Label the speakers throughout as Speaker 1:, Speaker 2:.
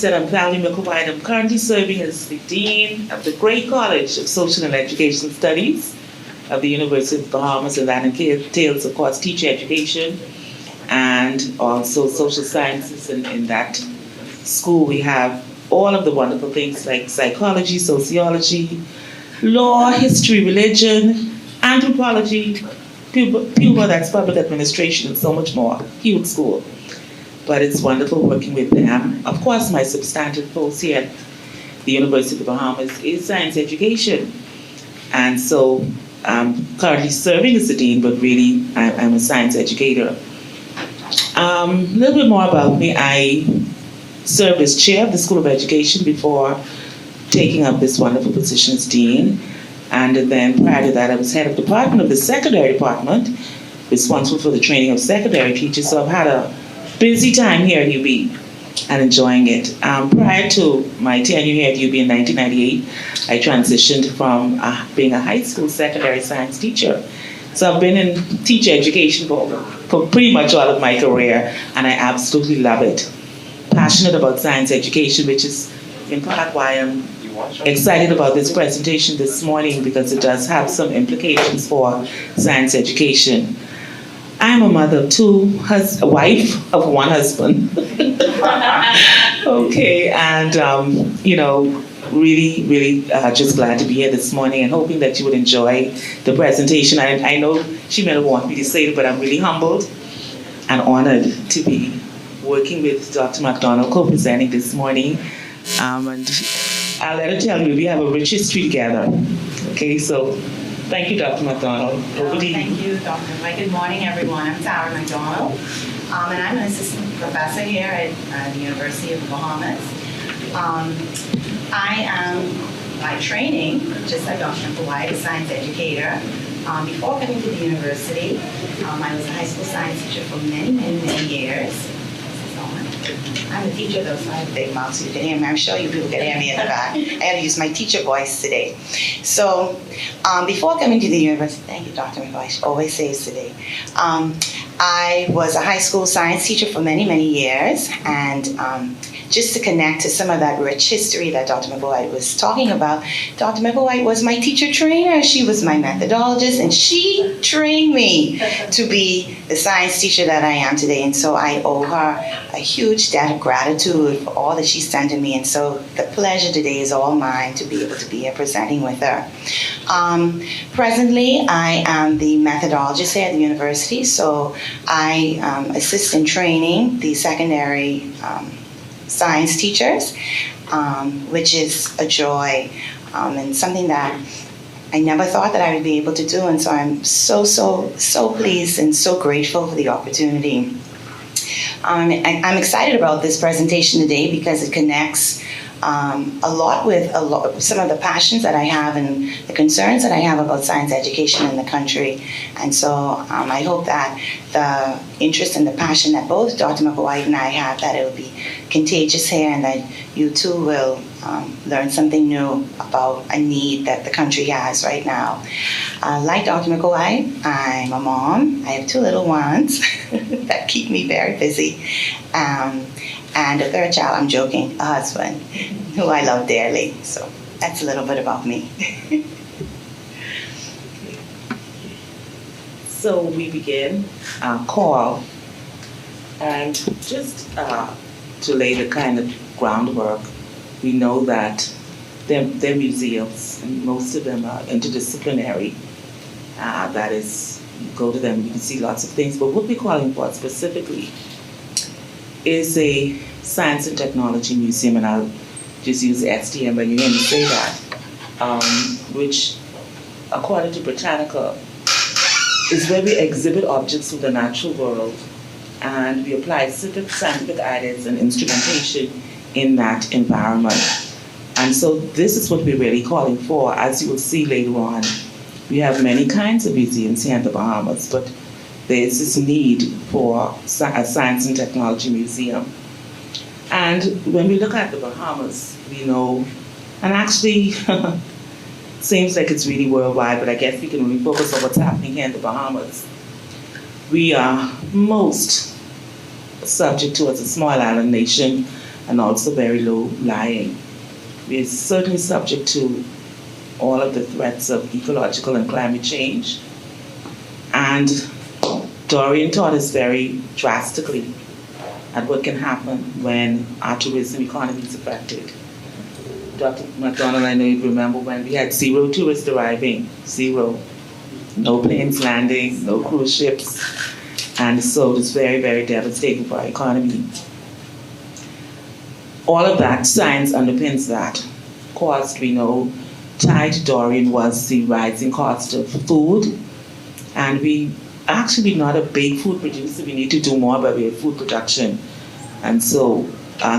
Speaker 1: said, I'm Thalia Micklewhite. I'm currently serving as the Dean of the Great College of Social and Education Studies of the University of The Bahamas, and that entails, of course, teacher education and also social sciences. And in that school, we have all of the wonderful things like psychology, sociology, law, history, religion, anthropology, PUBA, that's public administration, and so much more. Huge school. But it's wonderful working with them. Of course, my substantive post here at the University of The Bahamas is science education. And so I'm currently serving as the dean, but really I'm a science educator. A little bit more about me. I served as chair of the School of Education before taking up this wonderful position as dean. And then prior to that, I was head of department of the secondary department, responsible for the training of secondary teachers. So I've had a busy time here at UB and enjoying it. Prior to my tenure here at UB in 1998, I transitioned from being a high school secondary science teacher. So I've been in teacher education for pretty much all of my career, and I absolutely love it. Passionate about science education, which is in part why I'm excited about this presentation this morning, because it does have some implications for science education. I'm a mother of two, a wife of one husband. Okay, and really just glad to be here this morning and hoping that you would enjoy the presentation. I know she may not want me to say it, but I'm really humbled and honored to be working with Dr. McDonald, co-presenting this morning. And I'll let her tell you, we have a rich history together. Okay, so thank you, Dr. McDonald. Over to you.
Speaker 2: Thank you, Dr. Mike. Good morning, everyone. I'm Tarah McDonald, and I'm an assistant professor here at the University of The Bahamas. I am, by training, just like Dr. Micklewhite, a science educator. Before coming to the university, I was a high school science teacher for many years. I'm a teacher though, so I have a big mouth so you can hear me. I'm sure you people can hear me in the back. I had to use my teacher voice today. So before coming to the university, thank you, Dr. McCoy, always saves today. I was a high school science teacher for many years, and just to connect to some of that rich history that Dr. Micklewhite was talking about, Dr. Micklewhite was my teacher trainer. She was my methodologist, and she trained me to be the science teacher that I am today. And so I owe her a huge debt of gratitude for all that she's done to me. And so the pleasure today is all mine to be able to be here presenting with her. Presently, I am the methodologist here at the university, so I assist in training the secondary science teachers, which is a joy and something that I never thought that I would be able to do, and so I'm so pleased and so grateful for the opportunity. I'm excited about this presentation today because it connects a lot with some of the passions that I have and the concerns that I have about science education in the country. And so I hope that the interest and the passion that both Dr. Micklewhite and I have, that it will be contagious here, and that you too will learn something new about a need that the country has right now. Like Dr. Micklewhite, I'm a mom. I have two little ones that keep me very busy. And a third child, I'm joking, a husband who I love dearly. So that's a little bit about me.
Speaker 1: So we begin our call, and just to lay the kind of groundwork, we know that they're museums, and most of them are interdisciplinary. That is, you go to them, you can see lots of things, but what we're calling for specifically is a science and technology museum, and I'll just use STM when you hear me say that, which, according to Britannica, is where we exhibit objects from the natural world, and we apply scientific ideas and instrumentation in that environment. And so this is what we're really calling for. As you will see later on, we have many kinds of museums here in the Bahamas, but there's this need for a science and technology museum. And when we look at the Bahamas, we know, and actually seems like it's really worldwide, but I guess we can only focus on what's happening here in the Bahamas. We are most subject to, as a small island nation, and also very low lying. We are certainly subject to all of the threats of ecological and climate change. And Dorian taught us very drastically at what can happen when our tourism economy is affected. Dr. McDonald, I know you remember when we had 0 tourists arriving, 0. No planes landing, no cruise ships. And so it was very, very devastating for our economy. All of that, science underpins that. Cost, we know, tied to Dorian was the rising cost of food. And we actually not a big food producer. We need to do more about our food production. And so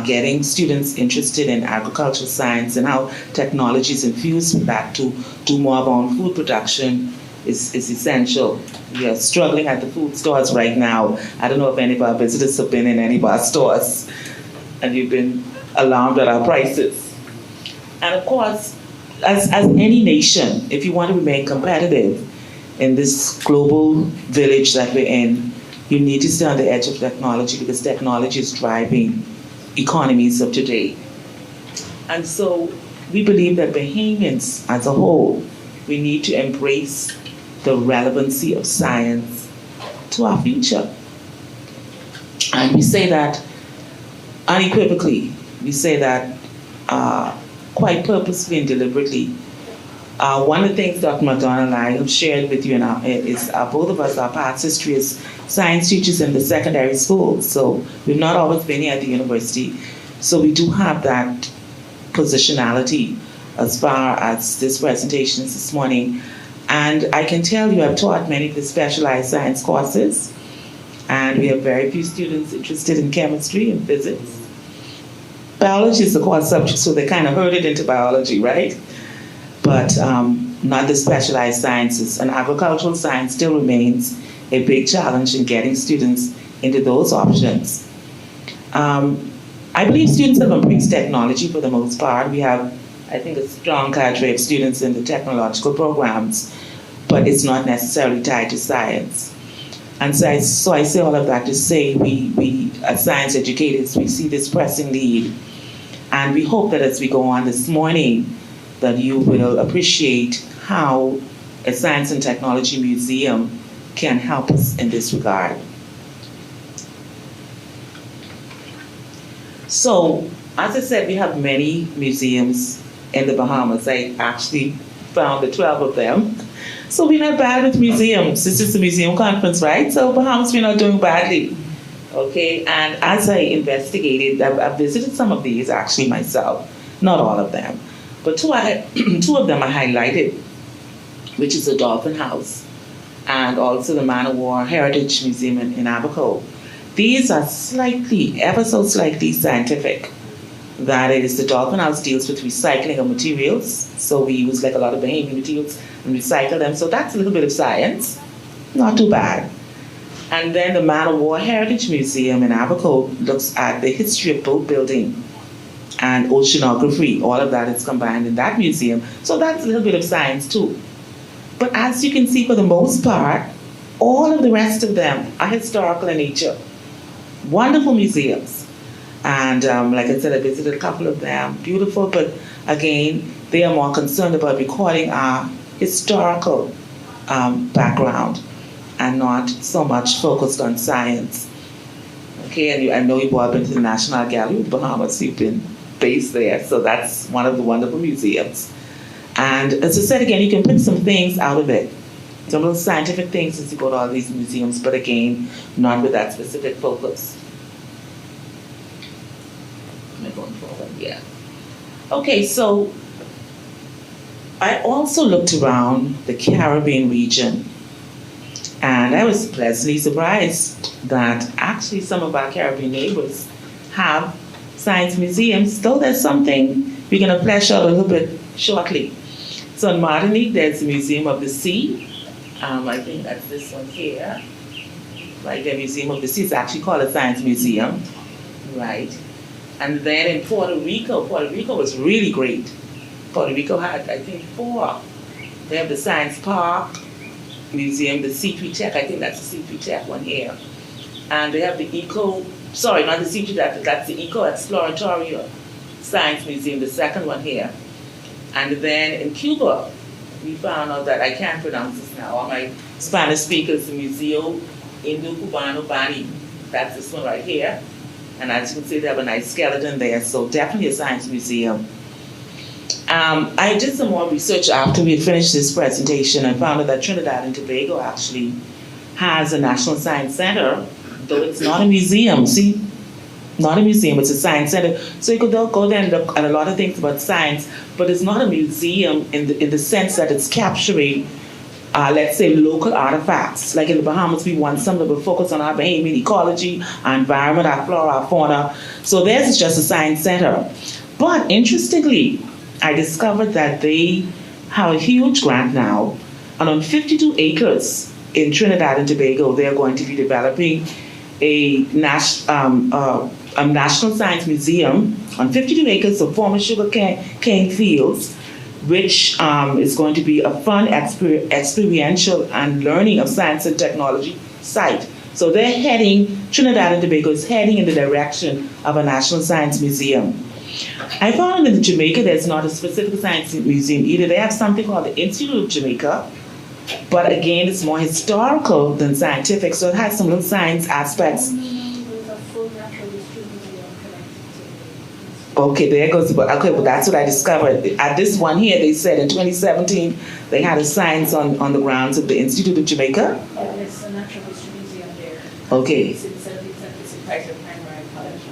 Speaker 1: getting students interested in agricultural science and how technology is infused with that to do more about food production is essential. We are struggling at the food stores right now. I don't know if any of our visitors have been in any of our stores and you've been alarmed at our prices. And of course, as any nation, if you want to remain competitive in this global village that we're in, you need to stay on the edge of technology because technology is driving economies of today. And so we believe that Bahamians as a whole, we need to embrace the relevancy of science to our future. And we say that unequivocally, we say that quite purposefully and deliberately. One of the things Dr. McDonald and I have shared with you is both of us, our past history as science teachers in the secondary schools. So we've not always been here at the university. So we do have that positionality as far as this presentation this morning. And I can tell you I've taught many of the specialized science courses. And we have very few students interested in chemistry and physics. Biology is the core subject, so they kind of herded into biology, right? But not the specialized sciences. And agricultural science still remains a big challenge in getting students into those options. I believe students have embraced technology for the most part. We have, I think, a strong cadre of students in the technological programs, but it's not necessarily tied to science. And so I say all of that to say we as science educators, we see this pressing need. And we hope that as we go on this morning, that you will appreciate how a science and technology museum can help us in this regard. So, as I said, we have many museums in the Bahamas. I actually found 12 of them. So we're not bad with museums. This is a museum conference, right? So Bahamas, we're not doing badly. Okay, and as I investigated, I've visited some of these actually myself, not all of them. But two of them I highlighted, which is the Dolphin House and also the Man of War Heritage Museum in Abaco. These are ever so slightly scientific. That is, the Dolphin House deals with recycling of materials. So we use like a lot of Bahamian materials and recycle them. So that's a little bit of science, not too bad. And then the Man of War Heritage Museum in Abaco looks at the history of boat building and oceanography. All of that is combined in that museum. So that's a little bit of science too. But as you can see, for the most part, all of the rest of them are historical in nature. Wonderful museums. And like I said, I visited a couple of them. Beautiful, but again, they are more concerned about recording our historical background and not so much focused on science. Okay, and I know you've all been to the National Gallery of Bahamas. You've been based there, so that's one of the wonderful museums. And as I said again, you can pick some things out of it. Some little scientific things as you go to all these museums, but again, not with that specific focus. Am I going forward? Yeah. Okay, so I also looked around the Caribbean region, and I was pleasantly surprised that actually some of our Caribbean neighbors have science museums, though there's something we're going to flesh out a little bit shortly. So in Martinique, there's the Museum of the Sea. I think that's this one here. Right, the Museum of the Sea is actually called a science museum. Right. And then in Puerto Rico was really great. Puerto Rico had, I think, 4. They have the Science Park Museum, the C3 Tech, I think that's the C3 Tech one here. And they have the sorry, not the CG, that's the Eco-Exploratory Science Museum, the second one here. And then in Cuba, we found out that I can't pronounce this now. All my Spanish speakers, the Museo Indo-Cubano Bani. That's this one right here. And as you can see, they have a nice skeleton there, so definitely a science museum. I did some more research after we had finished this presentation and found out that Trinidad and Tobago actually has a National Science Center, though it's not a museum. See, not a museum, it's a science center. So you could go there and look at a lot of things about science, but it's not a museum in the sense that it's capturing, let's say, local artifacts. Like in the Bahamas, we want some that will focus on our Bahamian ecology, our environment, our flora, our fauna. So theirs is just a science center. But interestingly, I discovered that they have a huge grant now, and on 52 acres in Trinidad and Tobago, they're going to be developing a national science museum on 52 acres of former sugar cane fields, which is going to be a fun, experiential and learning of science and technology site. So they're Trinidad and Tobago is heading in the direction of a national science museum. I found that in Jamaica, there's not a specific science museum either. They have something called the Institute of Jamaica, but again, it's more historical than scientific, so it has some little science aspects. Okay, there goes. Okay, but that's what I discovered. At this one here, they said in 2017 they had a science on the grounds of the Institute of Jamaica.
Speaker 3: It's a natural history museum there.
Speaker 1: Okay.
Speaker 3: It's in private primary college.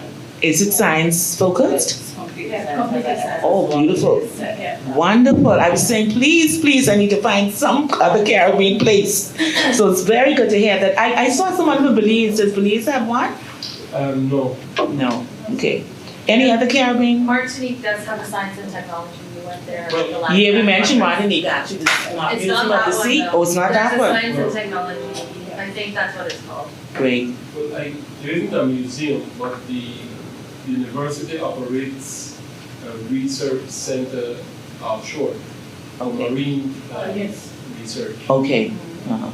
Speaker 1: Is it science focused?
Speaker 3: Yeah,
Speaker 1: oh, beautiful.
Speaker 3: Yeah.
Speaker 1: Wonderful. I was saying, please, I need to find some other Caribbean place. So it's very good to hear that. I saw someone who Belize. Does Belize have one?
Speaker 4: No.
Speaker 1: No. Okay. Any other Caribbean?
Speaker 5: Martinique does have a science and technology. We went there.
Speaker 4: Well,
Speaker 5: the last
Speaker 1: Yeah, we
Speaker 5: time.
Speaker 1: mentioned Martinique actually.
Speaker 5: It's not that one,
Speaker 1: Sea.
Speaker 5: though.
Speaker 1: Oh, it's not that
Speaker 5: There's a
Speaker 1: one.
Speaker 5: science and technology. I think that's what it's called.
Speaker 1: Great.
Speaker 4: Well, there isn't a museum, but the university operates a research center offshore, a marine
Speaker 3: Yes.
Speaker 4: research.
Speaker 1: Okay. Uh-huh.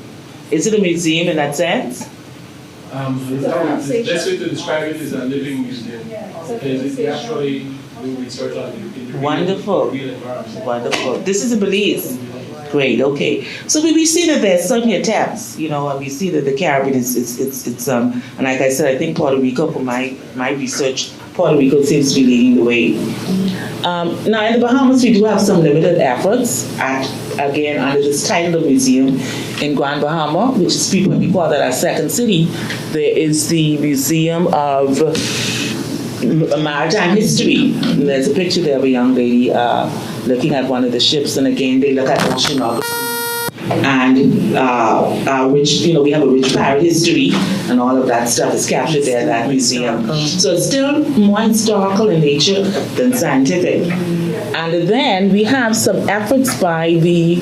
Speaker 1: Is it a museum in that sense?
Speaker 4: The best way to describe it is a living museum.
Speaker 3: Yeah.
Speaker 4: Because it actually do research on the
Speaker 1: Wonderful.
Speaker 4: real environment.
Speaker 1: Wonderful. This is in Belize. Great. Okay. So we see that there's certainly attempts, and we see that the Caribbean it's and like I said, I think Puerto Rico, for my research, Puerto Rico seems to be leading the way. Now in the Bahamas, we do have some limited efforts again under this title of museum in Grand Bahama, which is we call that our second city. There is the Museum of Maritime History. And there's a picture there of a young lady looking at one of the ships, and again they look at oceanography and which we have a rich pirate history, and all of that stuff is captured there in that museum. So it's still more historical in nature than scientific. And then we have some efforts by the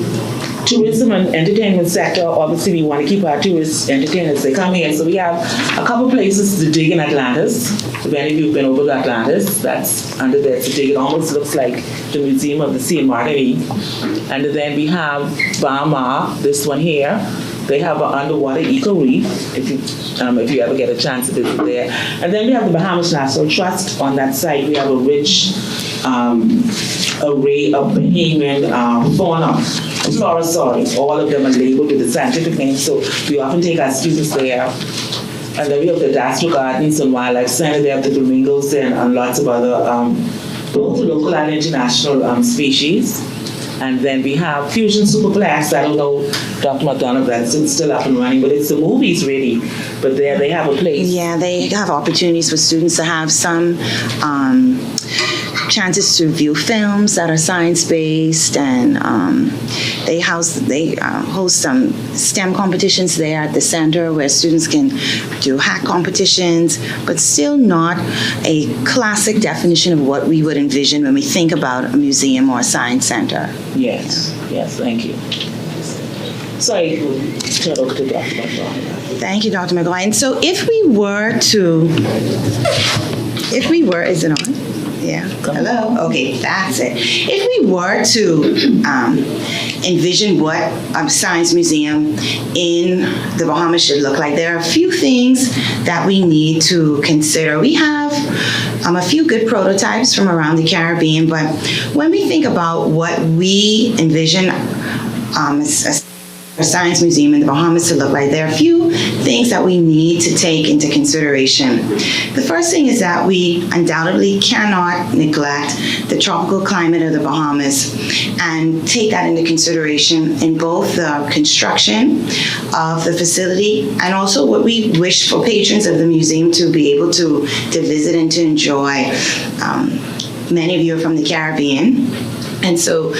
Speaker 1: tourism and entertainment sector. Obviously, we want to keep our tourists entertained as they come here. So we have a couple places to dig in Atlantis. If any of you have been over to Atlantis, that's under there to dig. It almost looks like the Museum of the Sea in Martinique. And then we have Bahama, this one here. They have an underwater eco reef, if you ever get a chance to visit there. And then we have the Bahamas National Trust. On that site, we have a rich array of Bahamian fauna. Flora, all of them are labeled with the scientific name, so we often take our students there. And then we have the Dastra Gardens and Wildlife Center. They have the flamingos and lots of other both local and international species. And then we have Fusion Superplex. I don't know, Dr. McDonald, that's still up and running, but it's the movies really. But there they have a place.
Speaker 2: Yeah, they have opportunities for students to have some chances to view films that are science-based, and they host some STEM competitions there at the center where students can do hack competitions, but still not a classic definition of what we would envision when we think about a museum or a science center.
Speaker 1: Yes, thank you. Sorry, turn over to Dr. McDonald.
Speaker 2: Thank you, Dr. Micklewhite. And so is it on? Yeah. Hello? Okay, that's it. If we were to envision what a science museum in the Bahamas should look like, there are a few things that we need to consider. We have a few good prototypes from around the Caribbean, but when we think about what we envision a science museum in the Bahamas to look like, there are a few things that we need to take into consideration. The first thing is that we undoubtedly cannot neglect the tropical climate of the Bahamas and take that into consideration in both the construction of the facility and also what we wish for patrons of the museum to be able to visit and to enjoy. Many of you are from the Caribbean. And so,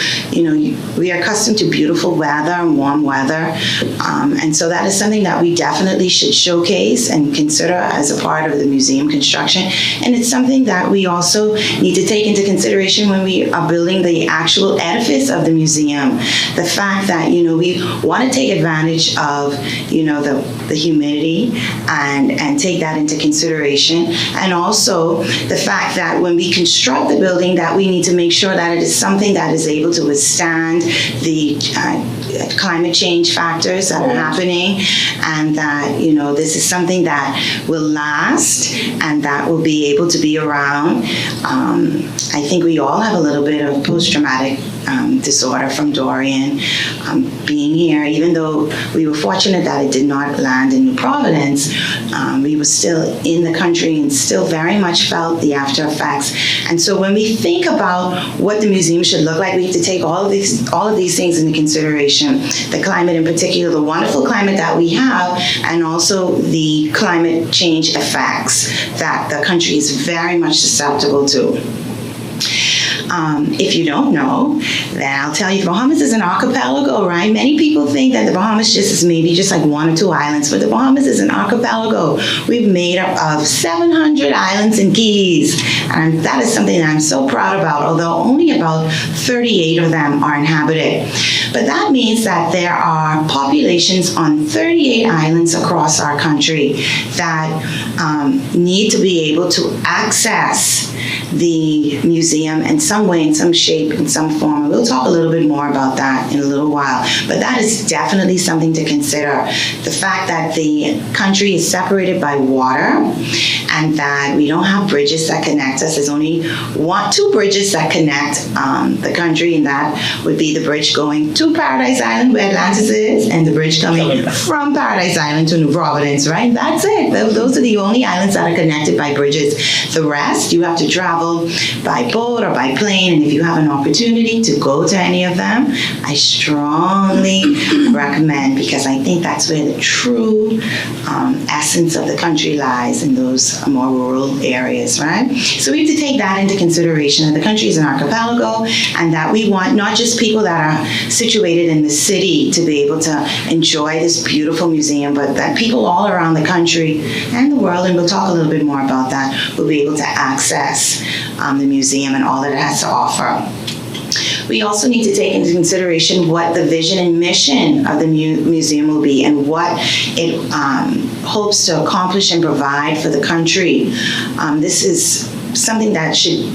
Speaker 2: we are accustomed to beautiful weather and warm weather. And so that is something that we definitely should showcase and consider as a part of the museum construction. And it's something that we also need to take into consideration when we are building the actual edifice of the museum. The fact that, we want to take advantage of, the humidity and take that into consideration. And also the fact that when we construct the building, that we need to make sure that it is something that is able to withstand the climate change factors that are happening, and that this is something that will last and that will be able to be around. I think we all have a little bit of post-traumatic disorder from Dorian. Being here, even though we were fortunate that it did not land in New Providence, we were still in the country and still very much felt the after effects. And so when we think about what the museum should look like, we have to take all of these things into consideration. The climate in particular, the wonderful climate that we have, and also the climate change effects that the country is very much susceptible to. If you don't know, then I'll tell you, the Bahamas is an archipelago, right? Many people think that the Bahamas is maybe just like 1 or 2 islands, but the Bahamas is an archipelago. We've made up of 700 islands and keys, and that is something that I'm so proud about, although only about 38 of them are inhabited. But that means that there are populations on 38 islands across our country that need to be able to access the museum in some way, in some shape, in some form. And we'll talk a little bit more about that in a little while. But that is definitely something to consider. The fact that the country is separated by water and that we don't have bridges that connect us. There's only 2 bridges that connect the country, and that would be the bridge going to Paradise Island, where Atlantis is, and the bridge coming from Paradise Island to New Providence, right? That's it. Those are the only islands that are connected by bridges. The rest, you have to travel by boat or by plane, and if you have an opportunity to go to any of them, I strongly recommend, because I think that's where the true essence of the country lies, in those more rural areas, right? So we have to take that into consideration, that the country is an archipelago, and that we want not just people that are situated in the city to be able to enjoy this beautiful museum, but that people all around the country and the world, and we'll talk a little bit more about that, will be able to access the museum and all that it has to offer. We also need to take into consideration what the vision and mission of the museum will be, and what it hopes to accomplish and provide for the country. This is something that should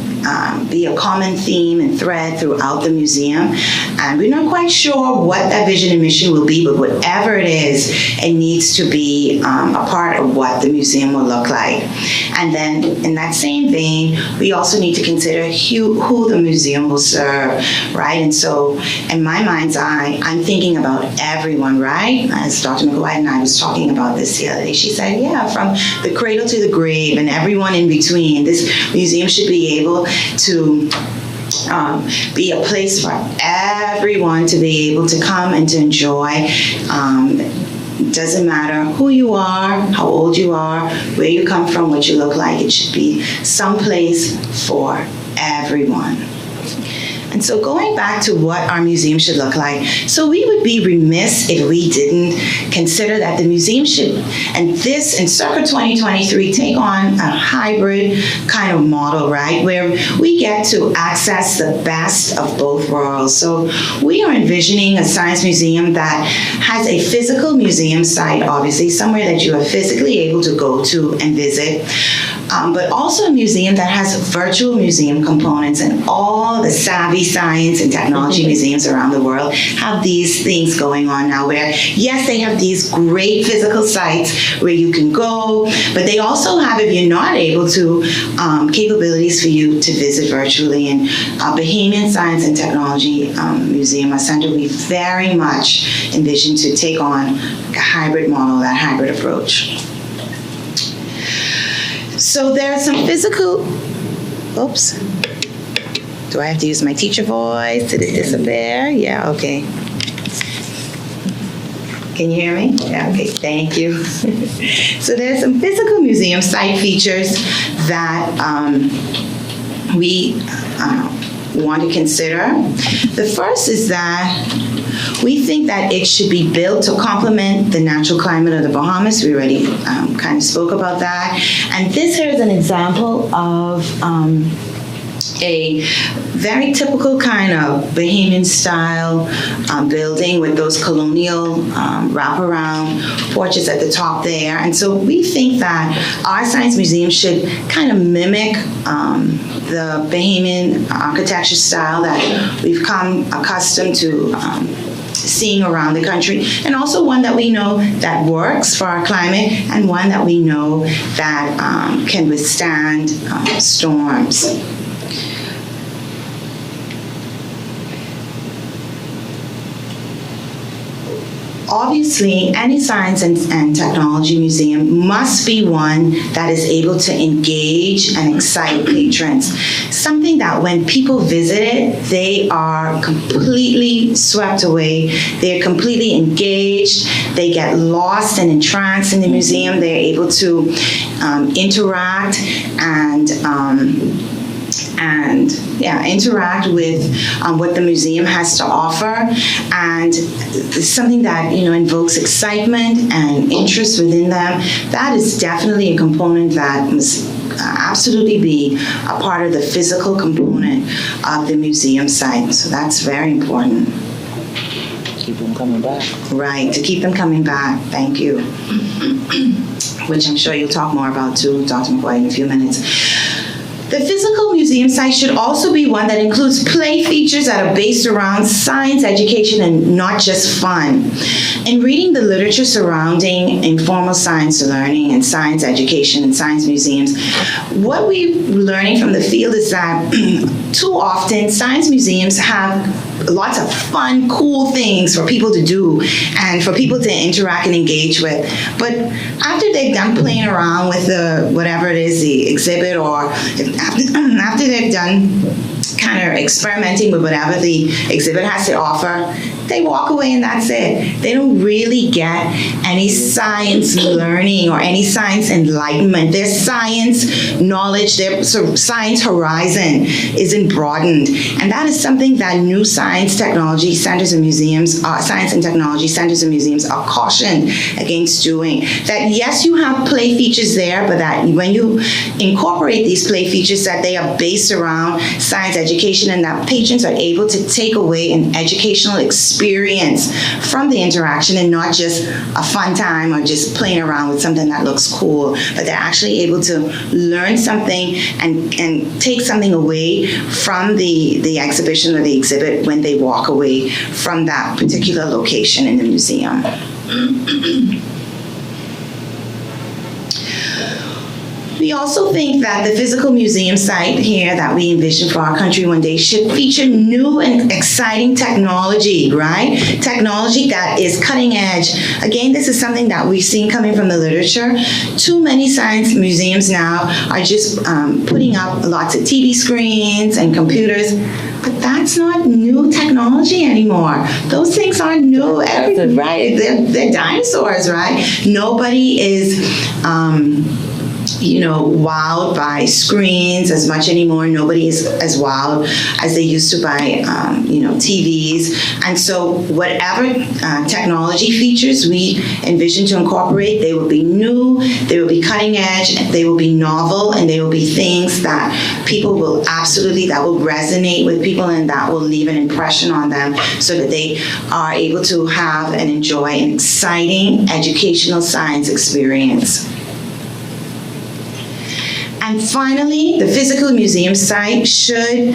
Speaker 2: be a common theme and thread throughout the museum. And we're not quite sure what that vision and mission will be, but whatever it is, it needs to be a part of what the museum will look like. And then in that same vein, we also need to consider who the museum will serve, right? And so in my mind's eye, I'm thinking about everyone, right? As Dr. Micklewhite and I was talking about this the other day, she said, yeah, from the cradle to the grave and everyone in between, this museum should be able to be a place for everyone to be able to come and to enjoy. Doesn't matter who you are, how old you are, where you come from, what you look like. It should be some place for everyone. And so going back to what our museum should look like, so we would be remiss if we didn't consider that the museum should, and this in circa 2023, take on a hybrid kind of model, right, where we get to access the best of both worlds. So we are envisioning a science museum that has a physical museum site, obviously, somewhere that you are physically able to go to and visit. but also a museum that has virtual museum components, and all the savvy science and technology museums around the world have these things going on now where, yes, they have these great physical sites where you can go, but they also have, if you're not able to, capabilities for you to visit virtually. And Bahamian Science and Technology Museum, a center we very much envision to take on a hybrid model, that hybrid approach. So there are some physical, oops. Do I have to use my teacher voice? Did it disappear? Yeah, okay. Can you hear me? Yeah, okay, thank you. So there's some physical museum site features that we want to consider. The first is that we think that it should be built to complement the natural climate of the Bahamas. We already kind of spoke about that. And this here is an example of a very typical kind of Bahamian style building with those colonial wraparound porches at the top there. And so we think that our science museum should kind of mimic the Bahamian architecture style that we've come accustomed to seeing around the country, and also one that we know that works for our climate, and one that we know that can withstand storms. Obviously, any science and technology museum must be one that is able to engage and excite patrons. Something that when people visit it, they are completely swept away. They're completely engaged. They get lost and entranced in the museum. They're able to interact interact with what the museum has to offer, and something that invokes excitement and interest within them. That is definitely a component that must absolutely be a part of the physical component of the museum site. So that's very important.
Speaker 1: Keep them coming back.
Speaker 2: Right, to keep them coming back. Thank you. Which I'm sure you'll talk more about too, Dr. Micklewhite, in a few minutes. The physical museum site should also be one that includes play features that are based around science education and not just fun. In reading the literature surrounding informal science learning and science education and science museums, what we're learning from the field is that too often science museums have lots of fun, cool things for people to do and for people to interact and engage with. But after they've done playing around with whatever it is, the exhibit, or after they've done kind of experimenting with whatever the exhibit has to offer, they walk away and that's it. They don't really get any science learning or any science enlightenment. Their science knowledge, their science horizon isn't broadened. And that is something that new science technology centers and museums, science and technology centers and museums are cautioned against doing. That yes, you have play features there, but that when you incorporate these play features, that they are based around science education, and that patrons are able to take away an educational experience from the interaction, and not just a fun time or just playing around with something that looks cool, but they're actually able to learn something and take something away from the exhibition or the exhibit when they walk away from that particular location in the museum. We also think that the physical museum site here that we envision for our country one day should feature new and exciting technology, right? Technology that is cutting edge. Again, this is something that we've seen coming from the literature. Too many science museums now are just putting up lots of TV screens and computers. But that's not new technology anymore. Those things aren't new. Right? They're dinosaurs, right? Nobody is wowed by screens as much anymore. Nobody is as wowed as they used to by, TVs. And so whatever technology features we envision to incorporate, they will be new, they will be cutting edge, they will be novel, and they will be things that people will that will resonate with people, and that will leave an impression on them, so that they are able to have and enjoy an exciting educational science experience. And finally, the physical museum site should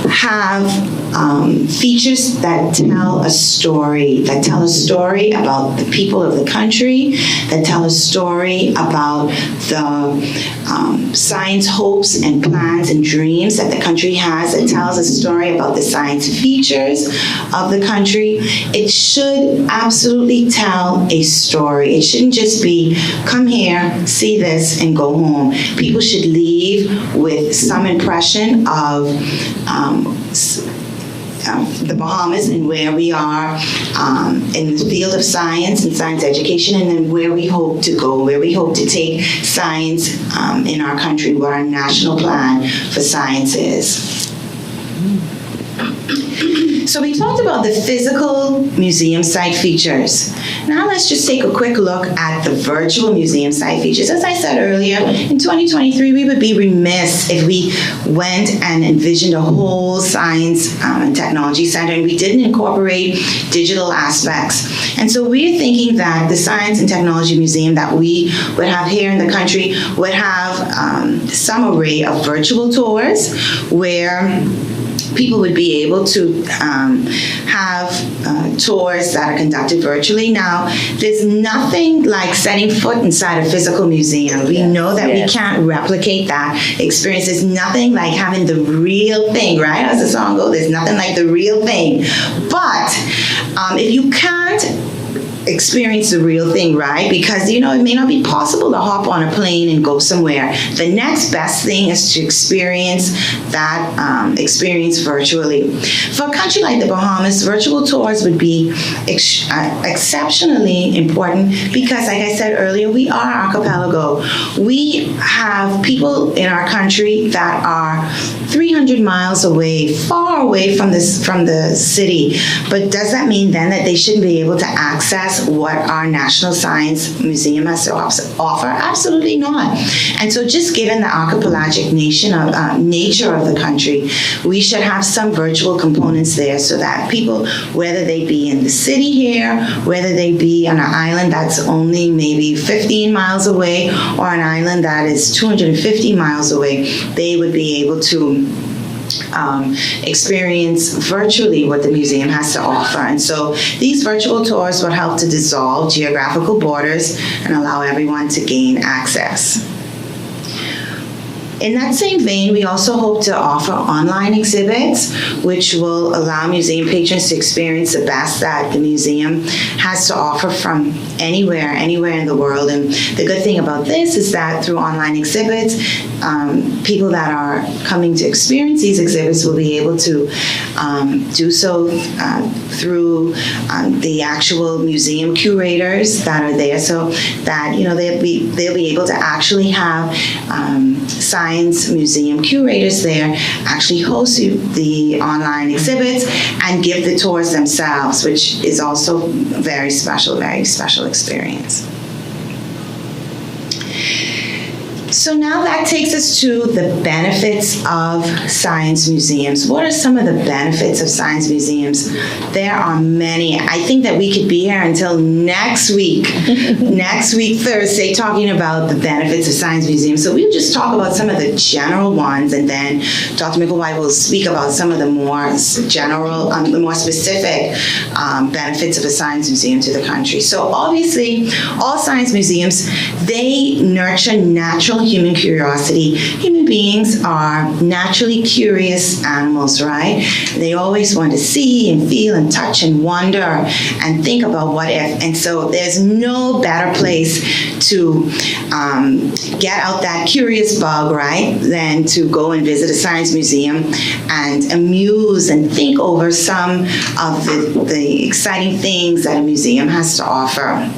Speaker 2: have features that tell a story, about the people of the country, that tell a story about the science hopes and plans and dreams that the country has. It tells a story about the science features of the country. It should absolutely tell a story. It shouldn't just be, come here, see this, and go home. People should leave with some impression of the Bahamas and where we are in the field of science and science education, and then where we hope to go, where we hope to take science in our country, what our national plan for science is. So we talked about the physical museum site features. Now let's just take a quick look at the virtual museum site features. As I said earlier, in 2023, we would be remiss if we went and envisioned a whole science and technology center and we didn't incorporate digital aspects. And so we're thinking that the Science and Technology Museum that we would have here in the country would have some array of virtual tours where people would be able to have tours that are conducted virtually. Now, there's nothing like setting foot inside a physical museum. We know that we can't replicate that experience. There's nothing like having the real thing, right? As the song goes, there's nothing like the real thing. But if you can't experience the real thing, right? Because, it may not be possible to hop on a plane and go somewhere. The next best thing is to experience that experience virtually. For a country like the Bahamas, virtual tours would be exceptionally important because, like I said earlier, we are archipelago. We have people in our country that are 300 miles away, far away from the city. But does that mean then that they shouldn't be able to access what our National Science Museum has to offer? Absolutely not. And so just given the archipelagic nature of the country, we should have some virtual components there so that people, whether they be in the city here, whether they be on an island that's only maybe 15 miles away or an island that is 250 miles away, they would be able to experience virtually what the museum has to offer. And so these virtual tours will help to dissolve geographical borders and allow everyone to gain access. In that same vein, we also hope to offer online exhibits, which will allow museum patrons to experience the best that the museum has to offer from anywhere in the world. And the good thing about this is that through online exhibits, people that are coming to experience these exhibits will be able to do so through the actual museum curators that are there, so that they'll be able to actually have science museum curators there actually host the online exhibits and give the tours themselves, which is also very special experience. So now that takes us to the benefits of science museums. What are some of the benefits of science museums? There are many. I think that we could be here until next week, Thursday, talking about the benefits of science museums. So we'll just talk about some of the general ones, and then Dr. Micklewhite will speak about some of the more general, the more specific benefits of a science museum to the country. So obviously, all science museums, they nurture natural human curiosity. Human beings are naturally curious animals, right? They always want to see and feel and touch and wonder and think about what if. And so there's no better place to get out that curious bug, right, than to go and visit a science museum and amuse and think over some of the exciting things that a museum has to offer.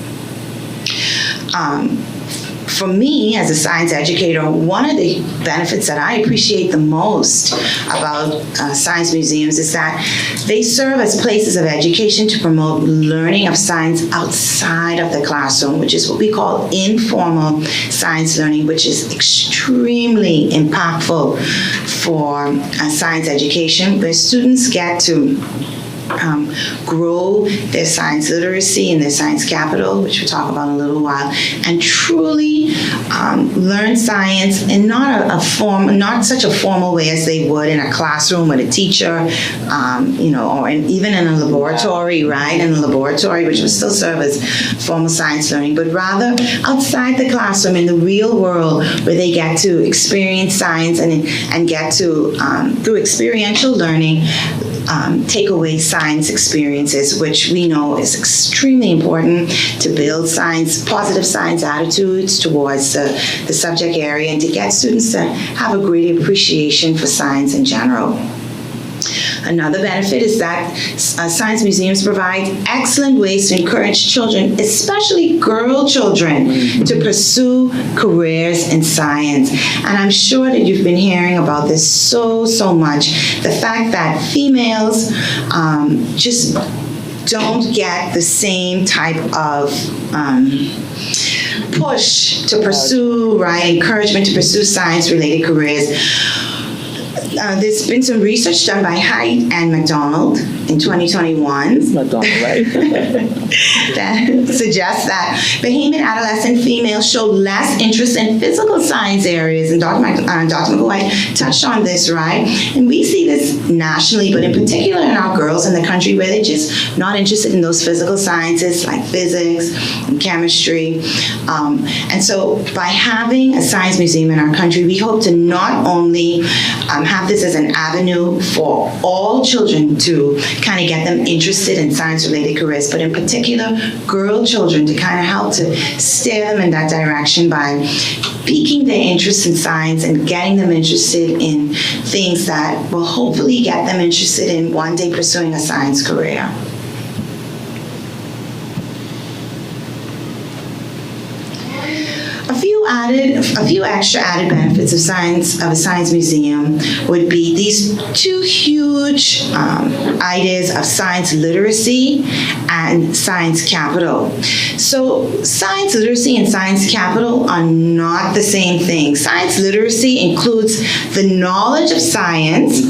Speaker 2: For me, as a science educator, one of the benefits that I appreciate the most about science museums is that they serve as places of education to promote learning of science outside of the classroom, which is what we call informal science learning, which is extremely impactful for science education, where students get to grow their science literacy in their science capital, which we'll talk about in a little while, and truly learn science in not such a formal way as they would in a classroom with a teacher, or even in a laboratory, right? In a laboratory, which would still serve as formal science learning, but rather outside the classroom in the real world, where they get to experience science and get to, through experiential learning, take away science experiences, which we know is extremely important to build positive science attitudes towards the subject area and to get students to have a greater appreciation for science in general. Another benefit is that science museums provide excellent ways to encourage children, especially girl children, to pursue careers in science. And I'm sure that you've been hearing about this so much. The fact that females just don't get the same type of push to pursue, right, encouragement to pursue science-related careers. There's been some research done by Micklewhite and McDonald in 2021
Speaker 1: McDonald, right?
Speaker 2: that suggests that Bahamian adolescent females show less interest in physical science areas, and Dr. Micklewhite touched on this, right? And we see this nationally, but in particular in our girls in the country, where they're just not interested in those physical sciences like physics and chemistry. And so by having a science museum in our country, we hope to not only have this as an avenue for all children to kind of get them interested in science-related careers, but in particular, girl children, to kind of help to steer them in that direction by piquing their interest in science and getting them interested in things that will hopefully get them interested in one day pursuing a science career. A few extra added benefits of a science museum would be these two huge ideas of science literacy and science capital. So science literacy and science capital are not the same thing. Science literacy includes the knowledge of science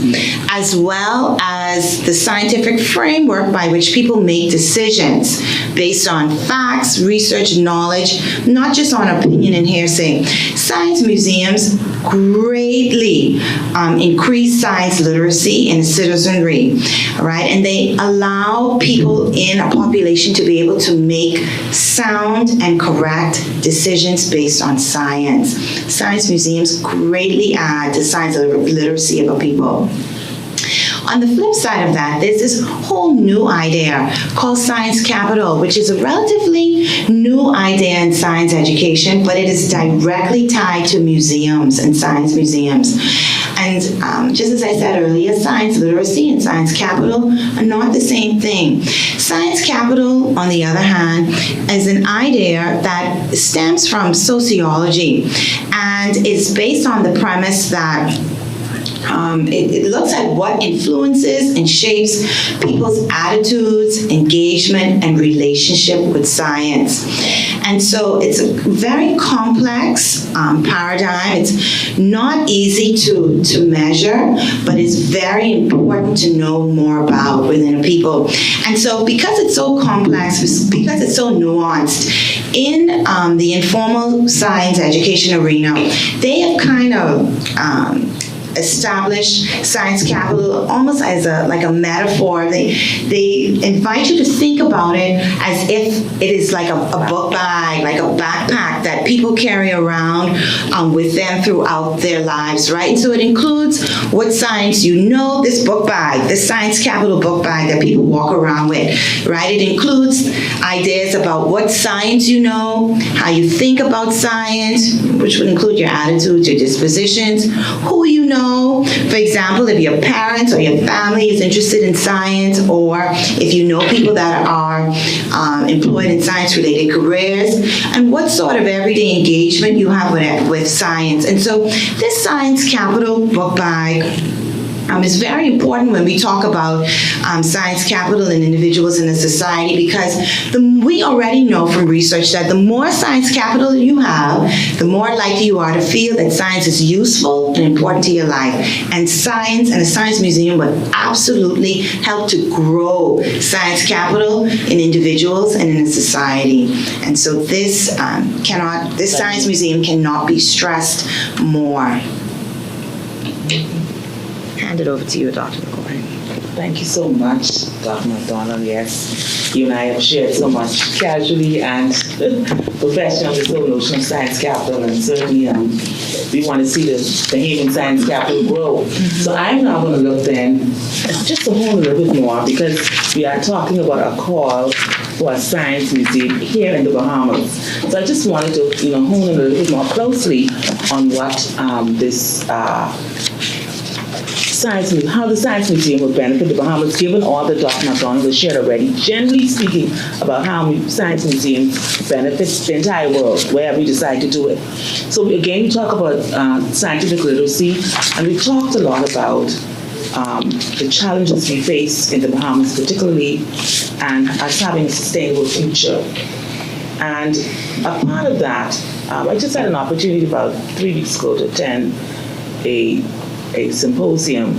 Speaker 2: as well as the scientific framework by which people make decisions based on facts, research, knowledge, not just on opinion and hearsay. Science museums greatly increase science literacy in citizenry, right? And they allow people in a population to be able to make sound and correct decisions based on science. Science museums greatly add to science literacy of our people. On the flip side of that, there's this whole new idea called science capital, which is a relatively new idea in science education, but it is directly tied to museums and science museums. And just as I said earlier, science literacy and science capital are not the same thing. Science capital, on the other hand, is an idea that stems from sociology and is based on the premise that it looks at what influences and shapes people's attitudes, engagement, and relationship with science. And so it's a very complex paradigm. It's not easy to measure, but it's very important to know more about within a people. And so because it's so complex, because it's so nuanced, in the informal science education arena, they have kind of establish science capital almost as a metaphor. They invite you to think about it as if it is like a book bag, like a backpack that people carry around with them throughout their lives, right? And so it includes what science you know, this book bag, this science capital book bag that people walk around with, right? It includes ideas about what science you know, how you think about science, which would include your attitudes, your dispositions, who you know. For example, if your parents or your family is interested in science, or if you know people that are employed in science-related careers, and what sort of everyday engagement you have with science. And so this science capital book bag is very important when we talk about science capital and individuals in the society, because we already know from research that the more science capital you have, the more likely you are to feel that science is useful and important to your life. And science and a science museum would absolutely help to grow science capital in individuals and in the society. And so this science museum cannot be stressed more. Hand it over to you, Dr. McCoy.
Speaker 1: Thank you so much, Dr. McDonald. Yes, you and I have shared so much casually and professionally this whole notion of science capital, and certainly we want to see the Bahamian science capital grow. So I'm now going to look then just a whole little bit more, because we are talking about a call for a science museum here in the Bahamas. So I just wanted to hone in a little bit more closely on what this how the Science Museum will benefit the Bahamas, given all that Dr. McDonald has shared already. Generally speaking, about how Science Museum benefits the entire world, wherever we decide to do it. So again, we talk about scientific literacy, and we talked a lot about the challenges we face in the Bahamas, particularly, and us having a sustainable future. And a part of that, I just had an opportunity about 3 weeks ago to attend a symposium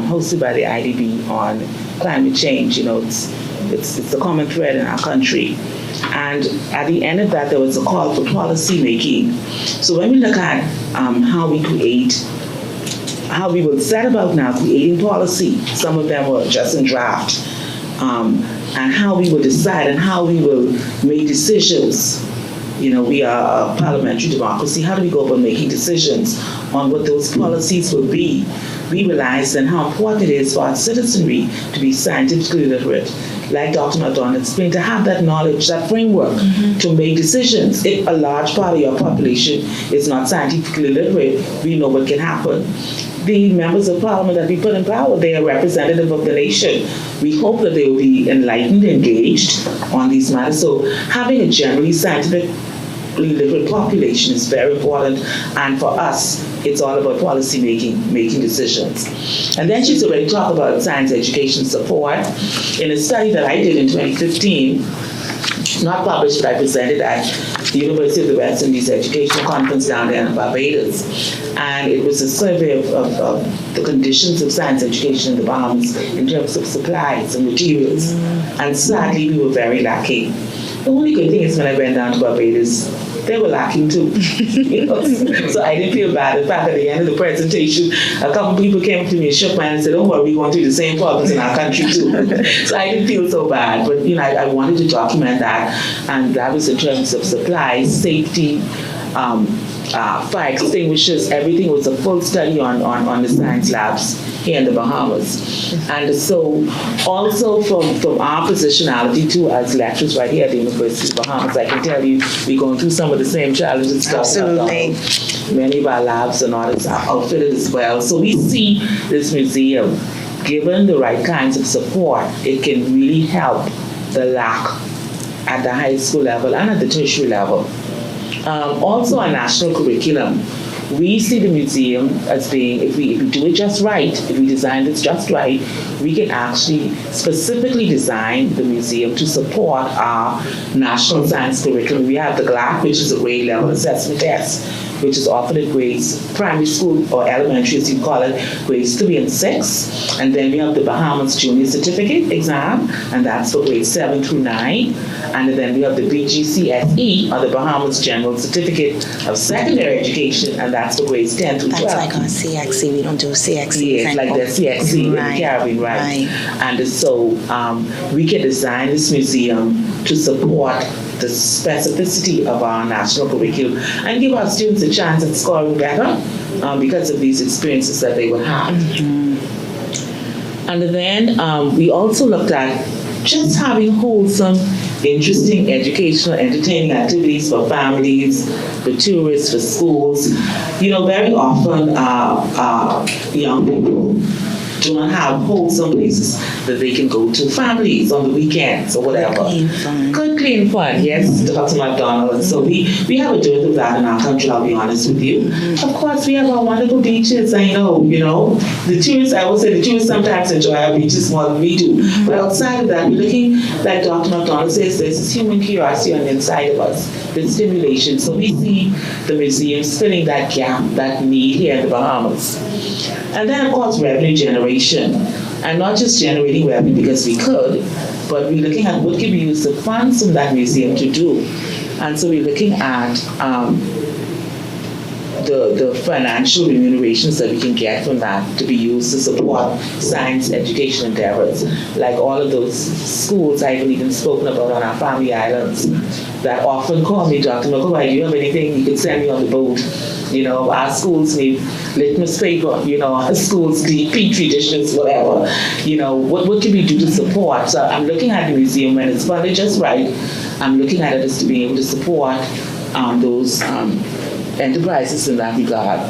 Speaker 1: hosted by the IDB on climate change. It's the common thread in our country. And at the end of that, there was a call for policy making. So when we look at how we will set about now creating policy, some of them were just in draft, and how we will decide and how we will make decisions. We are a parliamentary democracy. How do we go about making decisions on what those policies will be? We realize then how important it is for our citizenry to be scientifically literate. Like Dr. McDonald explained, to have that knowledge, that framework to make decisions. If a large part of your population is not scientifically literate, we know what can happen. The members of parliament that we put in power, they are representative of the nation. We hope that they will be enlightened, engaged on these matters. So having a generally scientifically literate population is very important, and for us, it's all about policy making decisions. And then she's already talked about science education support. In a study that I did in 2015, not published, but I presented at the University of The West Indies Educational Conference down there in Barbados. And it was a survey of the conditions of science education in the Bahamas in terms of supplies and materials. And sadly, we were very lacking. The only good thing is when I went down to Barbados, they were lacking too. So I didn't feel bad. In fact, at the end of the presentation, a couple people came to me and shook my hand and said, "Don't worry, we're going through the same problems in our country too." So I didn't feel so bad. But I wanted to document that, and that was in terms of supplies, safety, fire extinguishers. Everything was a full study on the science labs here in the Bahamas. And so also from our positionality too as lecturers right here at the University of The Bahamas, I can tell you we're going through some of the same challenges.
Speaker 2: Absolutely.
Speaker 1: Many of our labs are not as outfitted as well. So we see this museum, given the right kinds of support, it can really help the lack at the high school level and at the tertiary level. Also, a national curriculum. We see the museum as being, if we do it just right, if we design this just right, we can actually specifically design the museum to support our national science curriculum. We have the GLAC, which is a grade level assessment test, which is offered at grades, primary school or elementary as you call it, grades 3 and 6. And then we have the Bahamas Junior Certificate exam, and that's for grades 7 through 9. And then we have the BGCSE, or the Bahamas General Certificate of Secondary Education, and that's for grades 10 through 12.
Speaker 2: That's like our CXC. We don't do CXC.
Speaker 1: Yes, like the CXC in the Caribbean, right? And so we can design this museum to support the specificity of our national curriculum and give our students a chance at scoring better because of these experiences that they will have. And then we also looked at just having wholesome, interesting, educational, entertaining activities for families, for tourists, for schools. Very often young people do not have wholesome places that they can go to, families on the weekends or whatever.
Speaker 2: Clean fun.
Speaker 1: Good, clean fun, yes, Dr. McDonald. And so we have a dearth of that in our country, I'll be honest with you. Of course, we have our wonderful beaches, I know, The tourists, I would say the tourists sometimes enjoy our beaches more than we do. But outside of that, we're looking, like Dr. McDonald says, there's this human curiosity on the inside of us, the stimulation. So we see the museums filling that gap, that need here in the Bahamas. And then, of course, revenue generation. And not just generating revenue because we could, but we're looking at what can we use the funds from that museum to do. And so we're looking at the financial remunerations that we can get from that to be used to support science education endeavors, like all of those schools I haven't even spoken about on our family islands that often call me, Dr. Micklewhite, do you have anything you could send me on the boat? Our schools need litmus paper, our schools need petri dishes, whatever. What can we do to support? So I'm looking at the museum when it's funded just right. I'm looking at it as to be able to support those enterprises in that regard.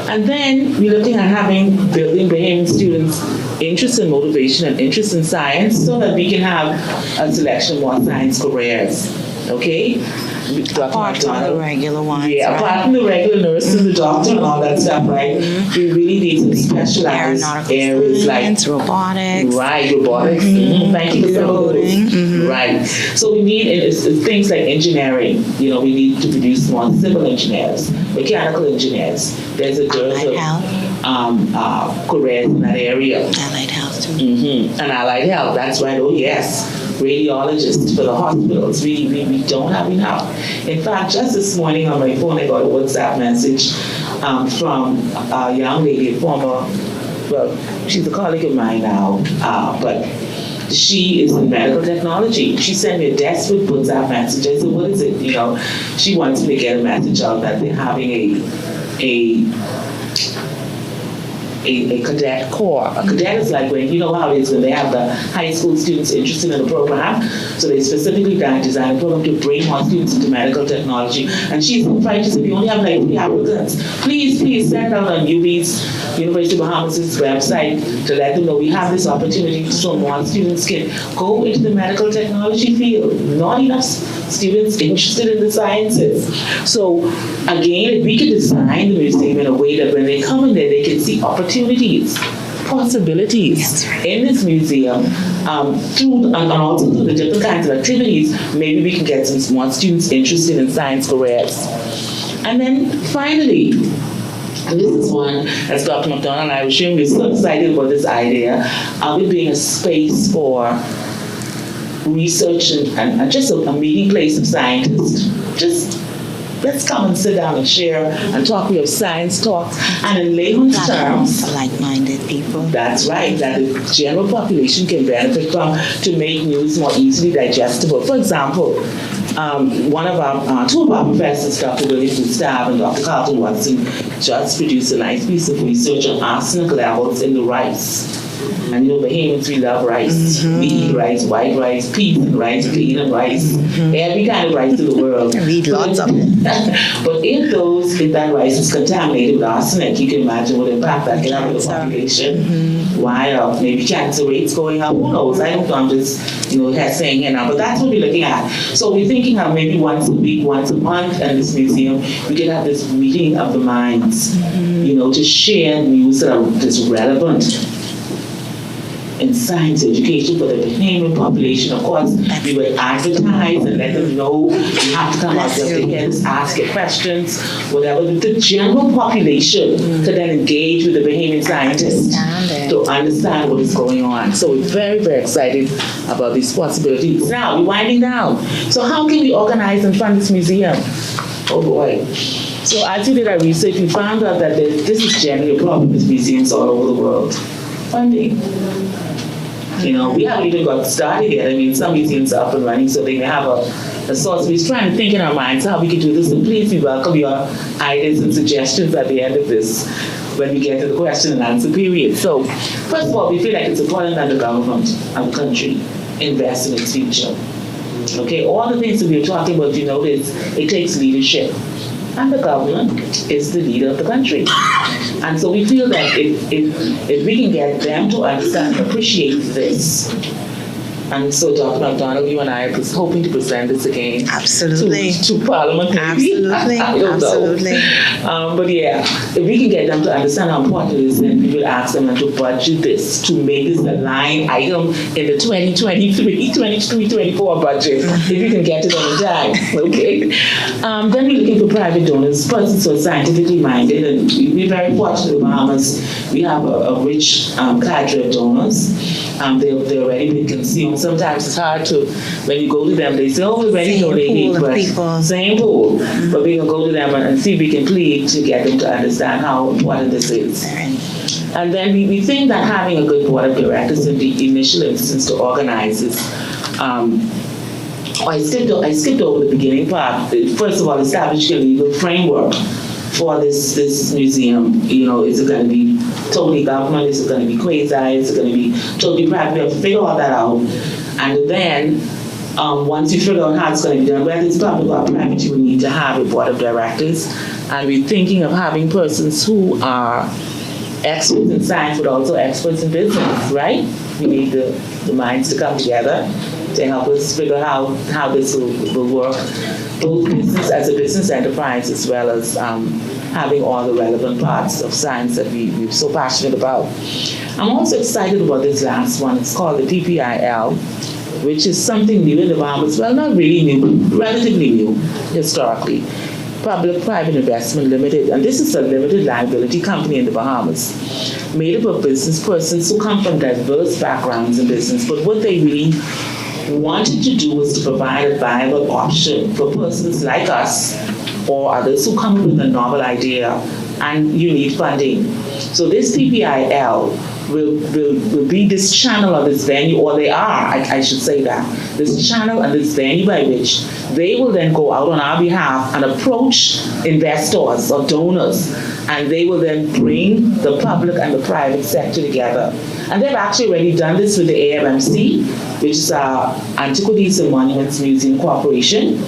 Speaker 1: And then we're looking at building Bahamian students' interest in motivation and interest in science so that we can have a selection of more science careers. Okay?
Speaker 2: Apart from the regular ones.
Speaker 1: Yeah,
Speaker 2: right?
Speaker 1: apart from the regular nurse and the doctor and all that stuff, right? We really need some specialized areas like
Speaker 2: robotics.
Speaker 1: Right, robotics. Thank you for some of those. Right. So we need it's things like engineering. We need to produce more civil engineers, mechanical engineers. There's a dearth of careers in that area.
Speaker 2: Allied health too.
Speaker 1: And allied health. That's right. Oh yes. Radiologists for the hospitals. We don't have enough. In fact, just this morning on my phone, I got a WhatsApp message from a young lady, she's a colleague of mine now, but she is in medical technology. She sent me a desperate WhatsApp message. I said, what is it? She wants me to get a message out that they're having a cadet corps. A cadet is like when, how it is when they have the high school students interested in a program. So they specifically designed a program to bring more students into medical technology. And she's trying to say, we only have like 3 applicants. Please send out on UB's, University of Bahamas' website to let them know we have this opportunity so more students can go into the medical technology field. Not enough students interested in the sciences. So again, if we can design the museum in a way that when they come in there, they can see opportunities, possibilities in this museum through and also through the different kinds of activities, maybe we can get some more students interested in science careers. And then finally, and this is one, as Dr. McDonald and I were sharing, we're so excited about this idea of it being a space for research and just a meeting place of scientists. Just let's come and sit down and share and talk. We have science talks, and in layman's terms,
Speaker 2: for like-minded people.
Speaker 1: That's right, that the general population can benefit from to make news more easily digestible. For example, two of our professors, Dr. William Gustav and Dr. Carlton Watson, just produced a nice piece of research on arsenic levels in the rice. And Bahamians, we love rice. We eat rice, white rice, peas and rice, clean rice, every kind of rice in the world.
Speaker 2: We eat lots of it.
Speaker 1: But if that rice is contaminated with arsenic, you can imagine what impact that can have on the population. Why maybe cancer rates going up, who knows? I don't know, I'm just, saying here now, but that's what we're looking at. So we're thinking of maybe once a week, once a month in this museum, we can have this meeting of the minds, to share news that is relevant in science education for the Bahamian population. Of course, we will advertise and let them know you have to come out just to hear us, ask your questions, whatever. The general population to then engage with the Bahamian scientists to understand what is going on. So we're very, very excited about these possibilities. Now, we're winding down. So how can we organize and fund this museum? Oh boy. So as we did our research, we found out that this is generally a problem with museums all over the world. Funding. We haven't even got started yet. Some museums are up and running, so they may have a source. We're trying to think in our minds how we can do this, and please we welcome your ideas and suggestions at the end of this when we get to the question and answer period. So, first of all, we feel like it's important that the government and the country invest in its future. Okay, all the things that we're talking about, it takes leadership. and the government is the leader of the country. And so we feel that if we can get them to understand and appreciate this, and so Dr. McDonald, you and I are hoping to present this again
Speaker 2: Absolutely.
Speaker 1: to Parliament maybe.
Speaker 2: Absolutely.
Speaker 1: I don't
Speaker 2: Absolutely.
Speaker 1: know. But yeah, if we can get them to understand how important it is, then we will ask them to budget this, to make this a line item in the 2023-24 budget, if we can get it on time, okay? Then we're looking for private donors, persons who are scientifically minded, and we're very fortunate in the Bahamas. We have a rich cadre of donors. They're already been consumed. Sometimes it's hard to, when you go to them, they say, oh, we're already donating. Same pool. But we can go to them and see if we can plead to get them to understand how important this is. And then we think that having a good board of directors in the initial instance to organize this, I skipped over the beginning part. First of all, establishing a legal framework for this museum. You know, is it going to be totally government? Is it going to be quasi? Is it going to be totally private? We have to figure all that out. And then once you figure out how it's going to be done, whether it's public or private, you will need to have a board of directors. And we're thinking of having persons who are experts in science, but also experts in business, right? We need the minds to come together to help us figure out how this will work, both business as a business enterprise, as well as having all the relevant parts of science that we're so passionate about. I'm also excited about this last one. It's called the PPIL, which is something new in the Bahamas. Well, not really new, but relatively new historically. Public-Private Investment Limited, and this is a limited liability company in the Bahamas, made up of business persons who come from diverse backgrounds in business, but what they really wanted to do was to provide a viable option for persons like us or others who come up with a novel idea and you need funding. So this PPIL will be this channel or this venue, or they are, I should say that, this channel and this venue by which they will then go out on our behalf and approach investors or donors, and they will then bring the public and the private sector together. And they've actually already done this with the AMMC, which is our Antiquities and Monuments Museum Corporation.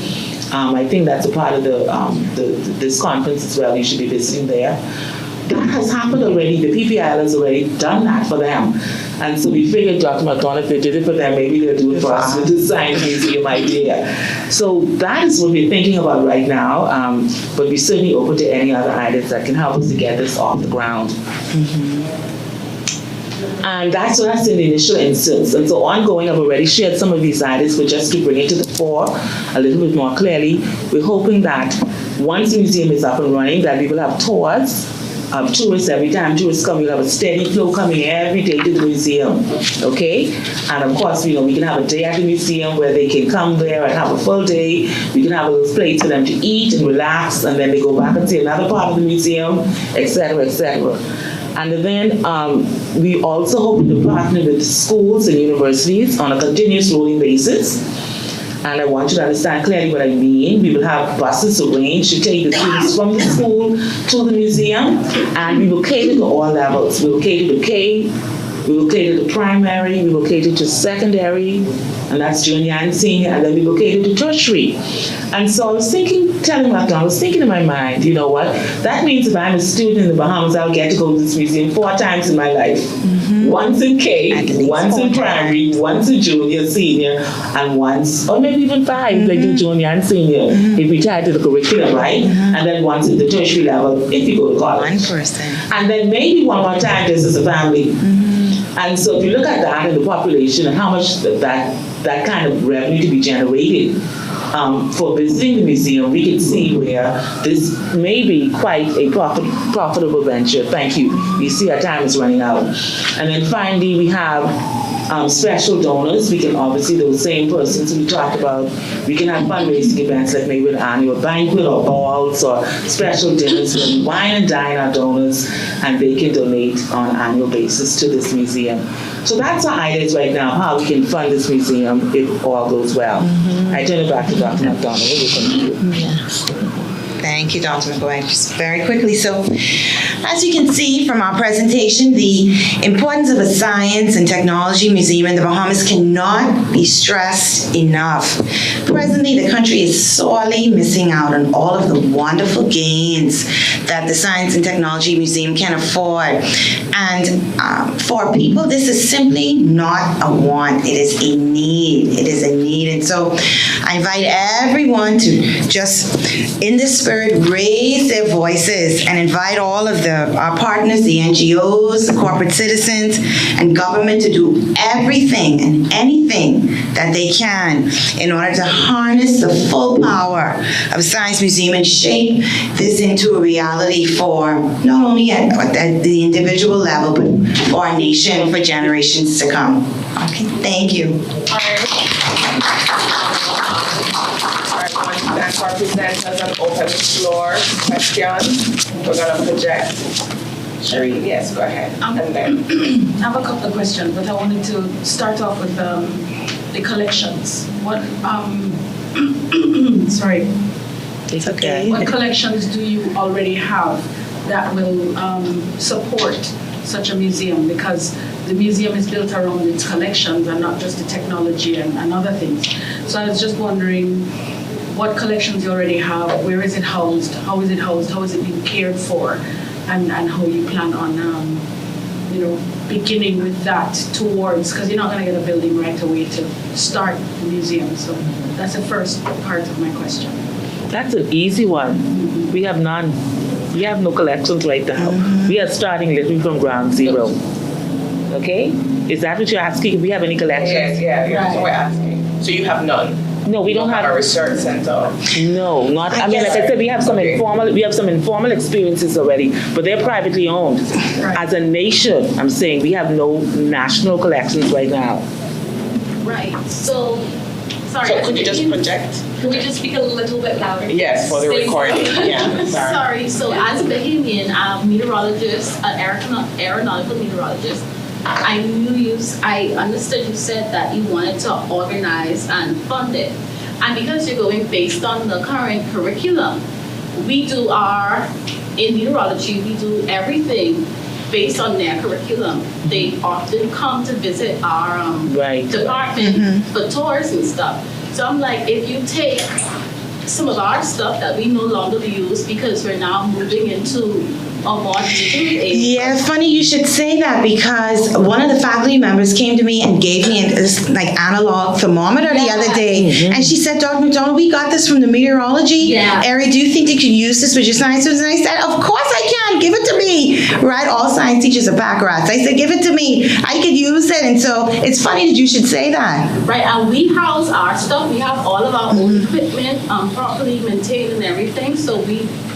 Speaker 1: I think that's a part of this conference as well. You should be visiting there. That has happened already. The PPIL has already done that for them. And so we figured, Dr. McDonald, if they did it for them, maybe they'll do it for us with the science museum idea. So that is what we're thinking about right now. But we're certainly open to any other ideas that can help us to get this off the ground. And that's in the initial instance. And so ongoing, I've already shared some of these ideas, but just to bring it to the fore a little bit more clearly, we're hoping that once the museum is up and running, that we will have tours. Tourists, every time tourists come, we'll have a steady flow coming every day to the museum, okay? And of course, we can have a day at the museum where they can come there and have a full day. We can have a little place for them to eat and relax, and then they go back and see another part of the museum, etc., etc. And then we also hope to partner with schools and universities on a continuous rolling basis. And I want you to understand clearly what I mean. We will have buses arranged to take the students from the school to the museum, and we will cater to all levels. We will cater to K, we will cater to primary, we will cater to secondary, and that's junior and senior, and then we will cater to tertiary. And so I was thinking in my mind, you know what? That means if I'm a student in the Bahamas, I'll get to go to this museum 4 times in my life. Once in K, once in primary, once in junior, senior, and once, or maybe even 5, like do junior and senior, if we tie to the curriculum, right? And then once at the tertiary level, if you go to college.
Speaker 2: One person.
Speaker 1: And then maybe one more time just as a family. And so if you look at that in the population and how much that kind of revenue to be generated for visiting the museum, we can see where this may be quite a profitable venture. Thank you. You see our time is running out. And then finally, we have special donors. We can obviously, those same persons we talked about, we can have fundraising events like maybe an annual banquet or balls or special dinners where we wine and dine our donors, and they can donate on an annual basis to this museum. So that's our ideas right now, how we can fund this museum if all goes well. I turn it back to Dr. McDonald.
Speaker 2: Thank you, Dr. Micklewhite. Just very quickly. So, as you can see from our presentation, the importance of a science and technology museum in the Bahamas cannot be stressed enough. Presently, the country is sorely missing out on all of the wonderful gains that the Science and Technology Museum can afford. And for people, this is simply not a want. It is a need. It is a need. And so I invite everyone to just, in this spirit, raise their voices and invite all of our partners, the NGOs, the corporate citizens, and government to do everything and anything that they can in order to harness the full power of a science museum and shape this into a reality for not only at the individual level, but for our nation for generations to come. Okay, thank you.
Speaker 6: All right, once that's our presenters, and open the floor to questions. We're gonna project. Sheree, yes, go ahead. And then
Speaker 3: I have a couple of questions, but I wanted to start off with the collections. What, sorry.
Speaker 1: It's okay.
Speaker 3: What collections do you already have that will support such a museum? Because the museum is built around its collections and not just the technology and other things. So I was just wondering what collections you already have, where is it housed, how is it housed, how is it being cared for, and how you plan on beginning with that towards, because you're not going to get a building right away to start the museum. So that's the first part of my question.
Speaker 1: That's an easy one. We have none. We have no collections right now. We are starting literally from ground zero. Okay? Is that what you're asking? If we have any collections?
Speaker 6: yeah, that's what we're asking. So you have none?
Speaker 1: No, we don't have
Speaker 6: a research center.
Speaker 1: No, not. I mean, like I said, we have some informal experiences already, but they're privately owned.
Speaker 3: Right.
Speaker 1: As a nation, I'm saying we have no national collections right now.
Speaker 5: Right, so, sorry.
Speaker 6: So could you just project?
Speaker 5: Can we just speak a little bit louder?
Speaker 6: Yes, for the recording. Yeah,
Speaker 5: Sorry, so as a Bahamian, meteorologist, an aeronautical meteorologist, I understood you said that you wanted to organize and fund it. And because you're going based on the current curriculum, in meteorology, we do everything based on their curriculum. They often come to visit our department for tours and stuff. So I'm like, if you take some of our stuff that we no longer use because we're now moving into a more digital age.
Speaker 2: Yeah, it's funny you should say that because one of the faculty members came to me and gave me this analog thermometer the other day, and she said, Dr. McDonald, we got this from the meteorology area. Do you think you could use this with your science students? And I said, of course I can. Give it to me. Right? All science teachers are pack rats. I said, give it to me. I could use it. And so it's funny that you should say that.
Speaker 5: Right, and we house our stuff. We have all of our own equipment properly maintained and everything. So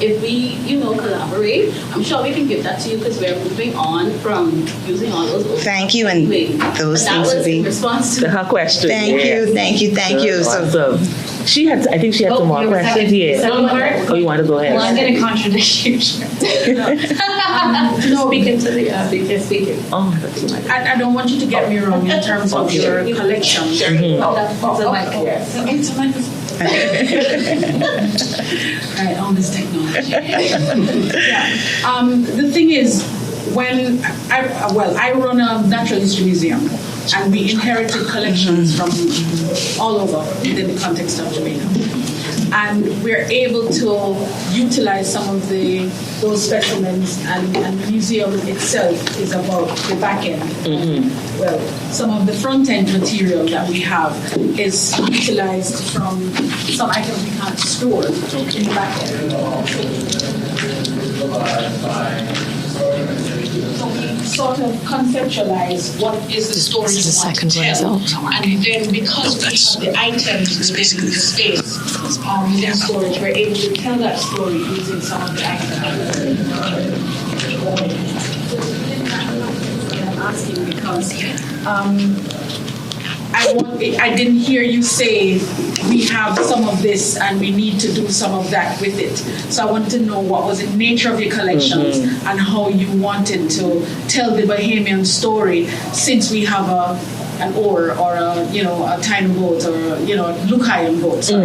Speaker 5: if we collaborate, I'm sure we can give that to you because we're moving on from using all those old
Speaker 2: Thank you, and those things would be
Speaker 5: in response to
Speaker 1: her question.
Speaker 2: Thank you. So
Speaker 1: I think she had some more questions. Oh, you want to go ahead?
Speaker 5: Well, I'm going to contradict you.
Speaker 3: No,
Speaker 5: speaking to the speaker.
Speaker 1: Oh, that's my
Speaker 3: I don't want you to get me wrong in terms of your collection. Right, all this technology. The thing is, when I run a natural history museum, and we inherited collections from all over within the context of Jamaica. And we're able to utilize some of those specimens, and the museum itself is about the back end. Well, some of the front end material that we have is utilized from some items we can't store in the back end. So we sort of conceptualize what is the story we want to tell. And then because we have the items within the space, within storage, we're able to tell that story using some of the items. I'm asking because I didn't hear you say we have some of this and we need to do some of that with it. So I wanted to know what was the nature of your collections and how you wanted to tell the Bahamian story, since we have an oar or a tiny boat or a Lucayan boat. So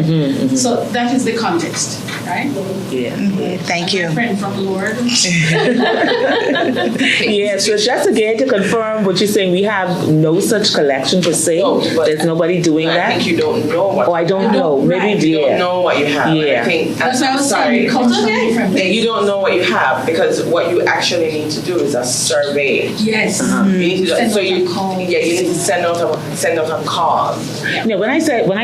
Speaker 3: that is the context. right?
Speaker 1: Yeah.
Speaker 2: Thank you.
Speaker 3: My friend from the Lord.
Speaker 1: Yeah, so just again to confirm what you're saying, we have no such collection per se.
Speaker 6: No, but
Speaker 1: there's nobody doing
Speaker 6: I
Speaker 1: that.
Speaker 6: think you don't know what.
Speaker 1: Oh, I don't know. Maybe
Speaker 6: You don't know what you have. And
Speaker 1: Yeah.
Speaker 6: I think,
Speaker 3: That's why I was
Speaker 6: sorry.
Speaker 3: saying,
Speaker 6: You don't know what you have because what you actually need to do is a survey.
Speaker 3: yes.
Speaker 6: You need to,
Speaker 3: Send
Speaker 6: so
Speaker 3: out
Speaker 6: you
Speaker 3: a call.
Speaker 6: yeah you need to send out a call.
Speaker 1: Yeah, when I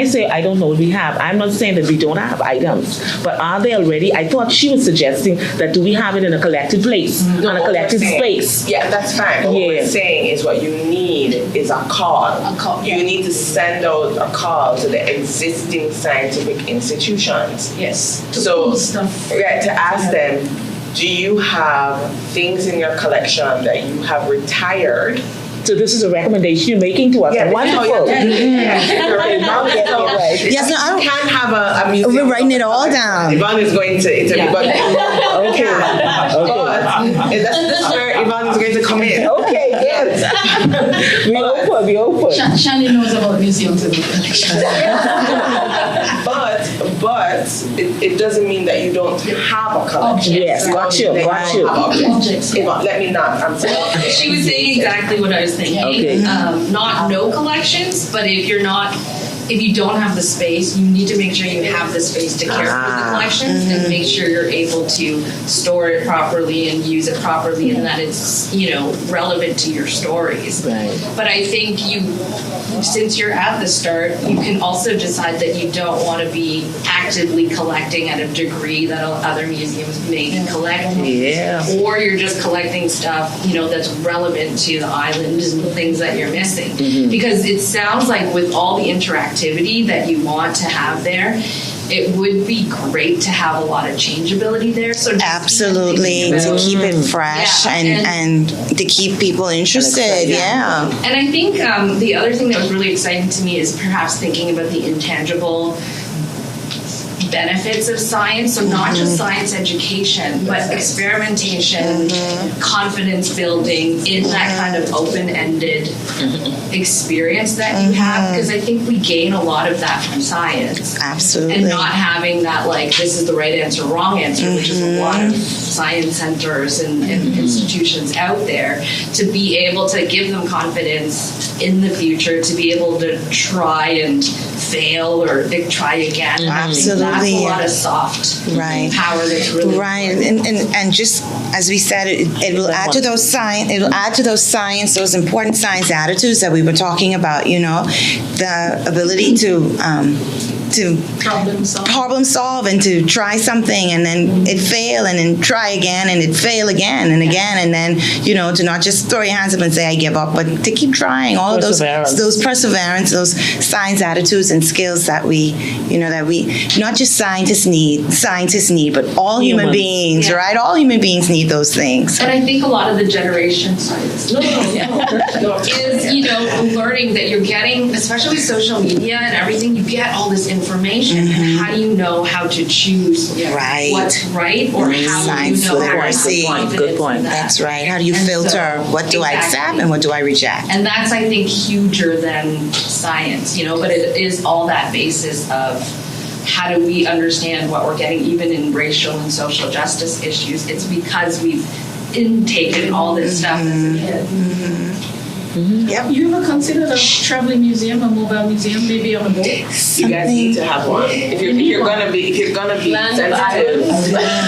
Speaker 1: say I don't know what we have, I'm not saying that we don't have items, but are they already? I thought she was suggesting that do we have it in a collected place, on a
Speaker 6: what
Speaker 1: collected
Speaker 6: we're saying-
Speaker 1: space?
Speaker 6: Yeah, that's fine. But what we're saying is what you need is a call.
Speaker 3: A call, yeah.
Speaker 6: You need to send out a call to the existing scientific institutions.
Speaker 3: Yes.
Speaker 6: So,
Speaker 3: Stuff.
Speaker 6: yeah, to ask them, do you have things in your collection that you have retired?
Speaker 1: So this is a recommendation you're making to us. Wonderful.
Speaker 2: Yes, no, I don't.
Speaker 6: You can't have a museum.
Speaker 2: We're writing it all down.
Speaker 6: Yvonne is going to, but
Speaker 1: Okay.
Speaker 6: this is where Yvonne is going to come in.
Speaker 1: Okay, good. Be open.
Speaker 3: Shani knows about museums and collections.
Speaker 6: But it doesn't mean that you don't have a collection.
Speaker 1: Yes, got you.
Speaker 3: Objects.
Speaker 6: Yvonne, let me not. I'm sorry.
Speaker 7: She was saying exactly what I was thinking.
Speaker 1: Okay.
Speaker 7: Not no collections, but if you don't have the space, you need to make sure you have the space to care for the collections and make sure you're able to store it properly and use it properly and that it's, relevant to your stories.
Speaker 1: Right.
Speaker 7: But I think since you're at the start, you can also decide that you don't want to be actively collecting at a degree that other museums may be collecting.
Speaker 1: Yeah.
Speaker 7: Or you're just collecting stuff, that's relevant to the island and things that you're missing. Because it sounds like with all the interactivity that you want to have there, it would be great to have a lot of changeability there. So
Speaker 2: Absolutely, to keep it fresh and to keep people interested. Yeah.
Speaker 7: And I think the other thing that was really exciting to me is perhaps thinking about the intangible benefits of science. So not just science education, but experimentation, confidence building in that kind of open-ended experience that you have. Because I think we gain a lot of that from science.
Speaker 2: Absolutely.
Speaker 7: And not having that, this is the right answer, wrong answer, which is a lot of science centers and institutions out there, to be able to give them confidence in the future, to be able to try and fail or try again.
Speaker 2: Absolutely.
Speaker 7: That's a lot of soft power that's really
Speaker 2: and just as we said, it will add to those science, those important science attitudes that we were talking about. The ability to problem solve and to try something and then it fail and then try again and it fail again and again and then to not just throw your hands up and say I give up, but to keep trying. All of those perseverance, those science attitudes and skills that we not just scientists need, but all human beings, right? All human beings need those things.
Speaker 7: And I think a lot of the generations is learning that you're getting, especially with social media and everything, you get all this information. And how do you know how to choose what's right or how do you know how to see?
Speaker 1: Good point.
Speaker 2: That's right. How do you filter what do I accept and what do I reject?
Speaker 7: And that's, I think, huger than science, but it is all that basis of how do we understand what we're getting, even in racial and social justice issues. It's because we've intaken all this stuff as a kid.
Speaker 2: Yep.
Speaker 3: You ever considered a traveling museum, a mobile museum, maybe on a boat?
Speaker 6: You guys need to have one. If you're gonna be sensitive.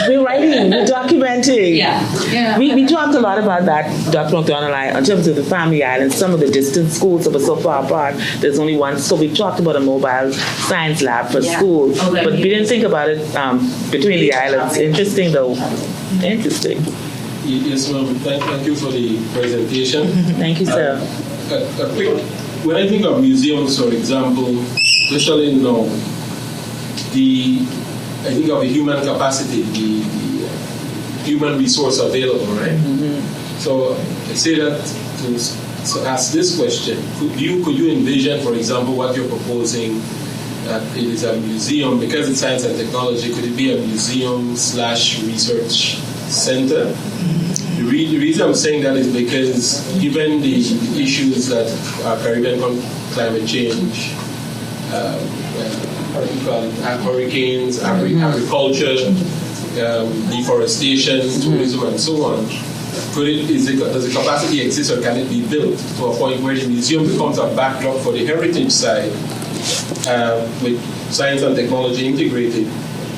Speaker 1: We're writing, we're documenting.
Speaker 7: Yeah.
Speaker 1: We talked a lot about that, Dr. McDonald and I, in terms of the family islands, some of the distant schools that were so far apart. There's only one. So we talked about a mobile science lab for schools, but we didn't think about it between the islands. Interesting though. Interesting.
Speaker 4: Yes, ma'am. Thank you for the presentation.
Speaker 1: Thank you, sir.
Speaker 4: A quick, when I think of museums, for example, especially now, I think of the human capacity, the human resource available, right? So I say that to ask this question: Could you envision, for example, what you're proposing? That it is a museum because it's science and technology. Could it be a museum/research center? The reason I'm saying that is because given the issues that are Caribbean climate change, hurricanes, agriculture, deforestation, tourism, and so on. Does the capacity exist, or can it be built to a point where the museum becomes a backdrop for the heritage side, with science and technology integrated,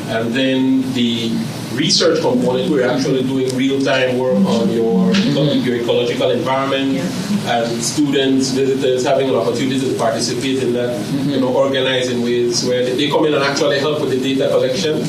Speaker 4: and then the research component, we're actually doing real-time work on your ecological environment, and students, visitors having an opportunity to participate in that, organize in ways where they come in and actually help with the data collection,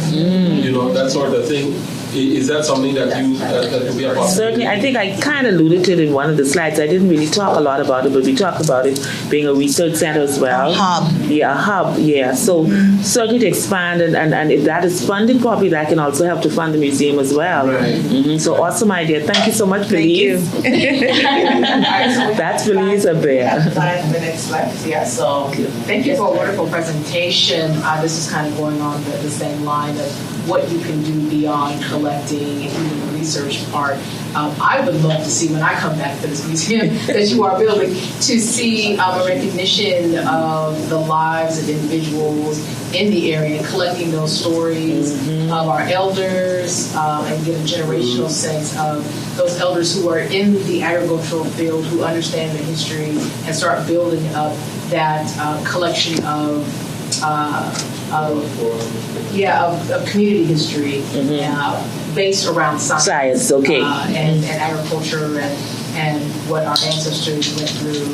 Speaker 4: that sort of thing. Is that something that could be a possibility?
Speaker 1: Certainly, I think I kind of alluded to it in one of the slides. I didn't really talk a lot about it, but we talked about it being a research center as well.
Speaker 2: A hub.
Speaker 1: Yeah, a hub, yeah. So certainly to expand, and if that is funded properly, that can also help to fund the museum as well.
Speaker 4: Right.
Speaker 1: So awesome idea. Thank you so much, Belize. That's Belize up there.
Speaker 6: 5 minutes left, yeah. So thank you for a wonderful presentation. This is kind of going on the same line of what you can do beyond collecting and even the research part. I would love to see, when I come back to this museum that you are building, to see a recognition of the lives of individuals in the area, collecting those stories of our elders, and get a generational sense of those elders who are in the agricultural field, who understand the history, and start building up that collection of community history based around science, and agriculture and what our ancestors went through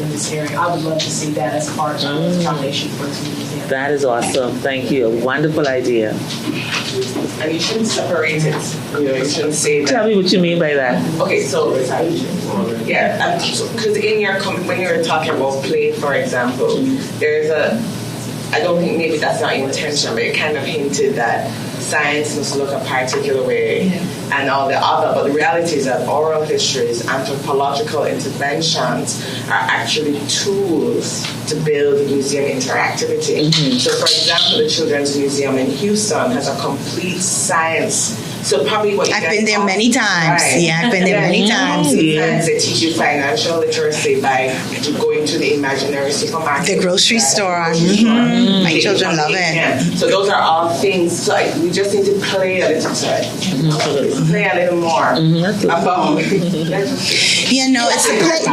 Speaker 6: in this area. I would love to see that as part of the foundation for this museum.
Speaker 1: That is awesome. Thank you. A wonderful idea.
Speaker 6: And you shouldn't separate it. You shouldn't say that.
Speaker 1: Tell me what you mean by that.
Speaker 6: Okay, so because when you're talking about play, for example, there's I don't think maybe that's not intentional, but it kind of hinted that science must look a particular way and all the other. But the reality is that oral histories, anthropological interventions are actually tools to build museum interactivity. So, for example, the Children's Museum in Houston has a complete science. So probably what
Speaker 2: I've been there many times. Right. Yeah, I've been there many times.
Speaker 6: Sometimes they teach you financial literacy by going to the imaginary supermarket,
Speaker 2: the grocery store. My children love it.
Speaker 6: So those are all things. So we just need to play a little bit. Play a little more.
Speaker 2: It's the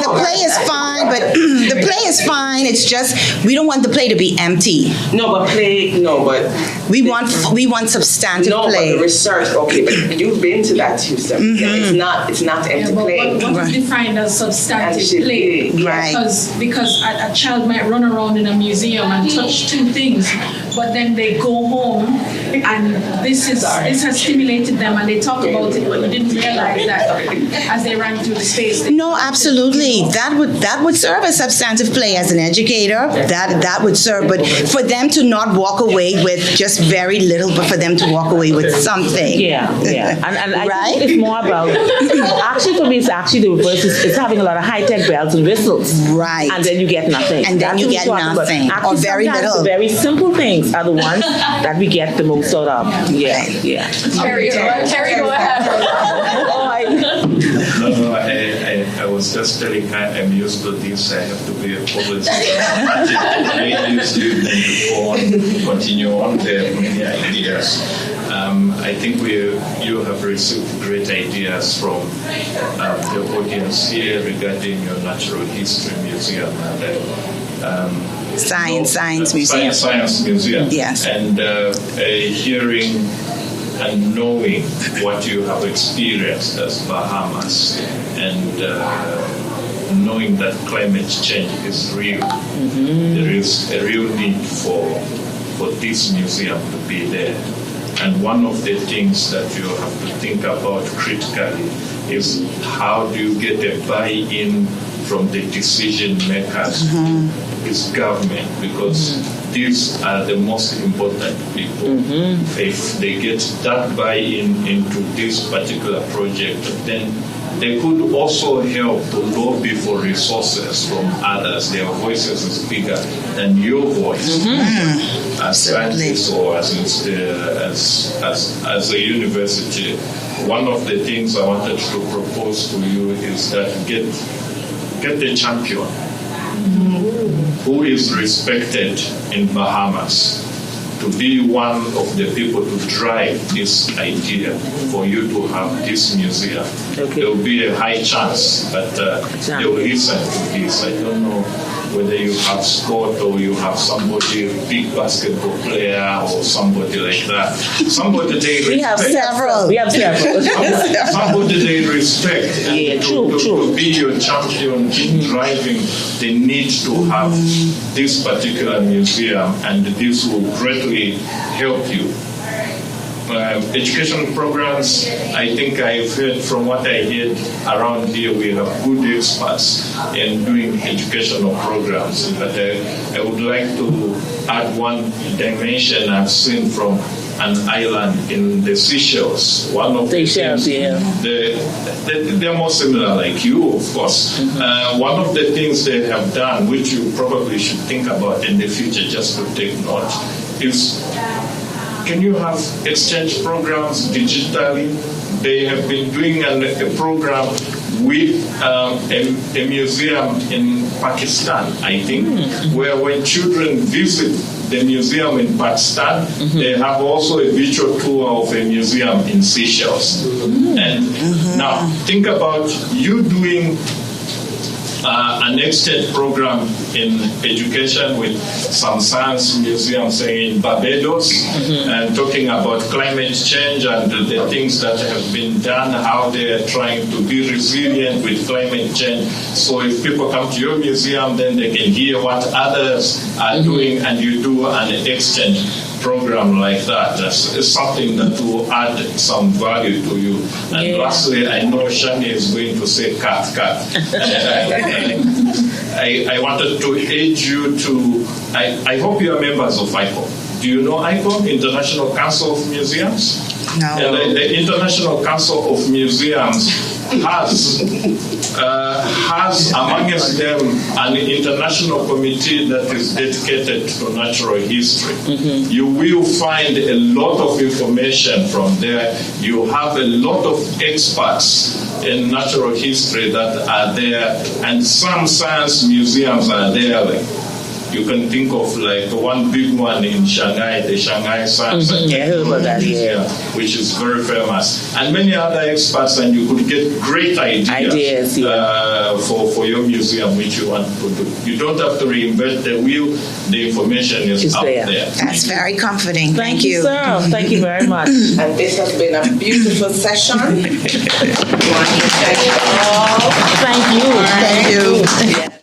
Speaker 2: play is fine, but the play is fine. It's just we don't want the play to be empty. We want substantive play.
Speaker 6: But the research, okay, but you've been to that Houston. It's not empty play.
Speaker 3: But what is defined as substantive play?
Speaker 2: Right.
Speaker 3: Because a child might run around in a museum and touch two things, but then they go home and this has stimulated them and they talk about it, but you didn't realize that as they ran through the space.
Speaker 2: No, absolutely. That would serve as substantive play as an educator. That would serve, but for them to not walk away with just very little, but for them to walk away with something.
Speaker 1: Yeah. And I
Speaker 2: right?
Speaker 1: think it's more about, actually for me, it's actually the reverse. It's having a lot of high-tech bells and whistles.
Speaker 2: Right.
Speaker 1: And then you get nothing.
Speaker 2: And then you get nothing.
Speaker 1: Actually,
Speaker 2: or very little.
Speaker 1: The very simple things are the ones that we get the most out of. Yeah.
Speaker 5: Terry, go ahead.
Speaker 8: No, I was just telling her I'm used to this. I have to be always very used to continue on the many ideas. I think you have received great ideas from the audience here regarding your natural history museum and
Speaker 2: Science Museum.
Speaker 8: Science Museum.
Speaker 2: Yes.
Speaker 8: And hearing and knowing what you have experienced as Bahamas and knowing that climate change is real. There is a real need for this museum to be there. And one of the things that you have to think about critically is how do you get a buy-in from the decision makers, is government, because these are the most important people. If they get that buy-in into this particular project, then they could also help to lobby for resources from others. Their voices is bigger than your voice as scientists or as a university. One of the things I wanted to propose to you is that get the champion who is respected in Bahamas to be one of the people to drive this idea for you to have this museum.
Speaker 1: Okay.
Speaker 8: There will be a high chance that they will listen to this. I don't know whether you have Scott or you have somebody, a big basketball player or somebody like that. Somebody they respect.
Speaker 1: We have several.
Speaker 8: Somebody they respect. And to be your champion in driving the need to have this particular museum, and this will greatly help you. Education programs, I think I've heard from what I heard around here, we have good experts in doing educational programs. But I would like to add one dimension I've seen from an island in the Seychelles. One of the things, they're more similar like you, of course. One of the things they have done, which you probably should think about in the future, just to take note, is can you have exchange programs digitally? They have been doing a program with a museum in Pakistan, I think, where when children visit the museum in Pakistan, they have also a virtual tour of a museum in Seychelles. And now, think about you doing an exchange program in education with some science museum, say in Barbados, and talking about climate change and the things that have been done, how they are trying to be resilient with climate change. So if people come to your museum, then they can hear what others are doing, and you do an exchange program like that. It's something that will add some value to you. And lastly, I know Shani is going to say cut. I wanted to urge you to, I hope you are members of ICOM. Do you know ICOM, International Council of Museums?
Speaker 2: No.
Speaker 8: The International Council of Museums has amongst them an international committee that is dedicated to natural history. You will find a lot of information from there. You have a lot of experts in natural history that are there, and some science museums are there. You can think of like one big one in Shanghai, the Shanghai Science Museum, which is very famous, and many other experts, and you could get great ideas for your museum, which you want to do. You don't have to reinvent the wheel. The information is out there.
Speaker 2: That's very comforting. Thank you.
Speaker 1: Sir. Thank you very much.
Speaker 9: And this has been a beautiful session.
Speaker 1: Thank you.
Speaker 9: Thank you.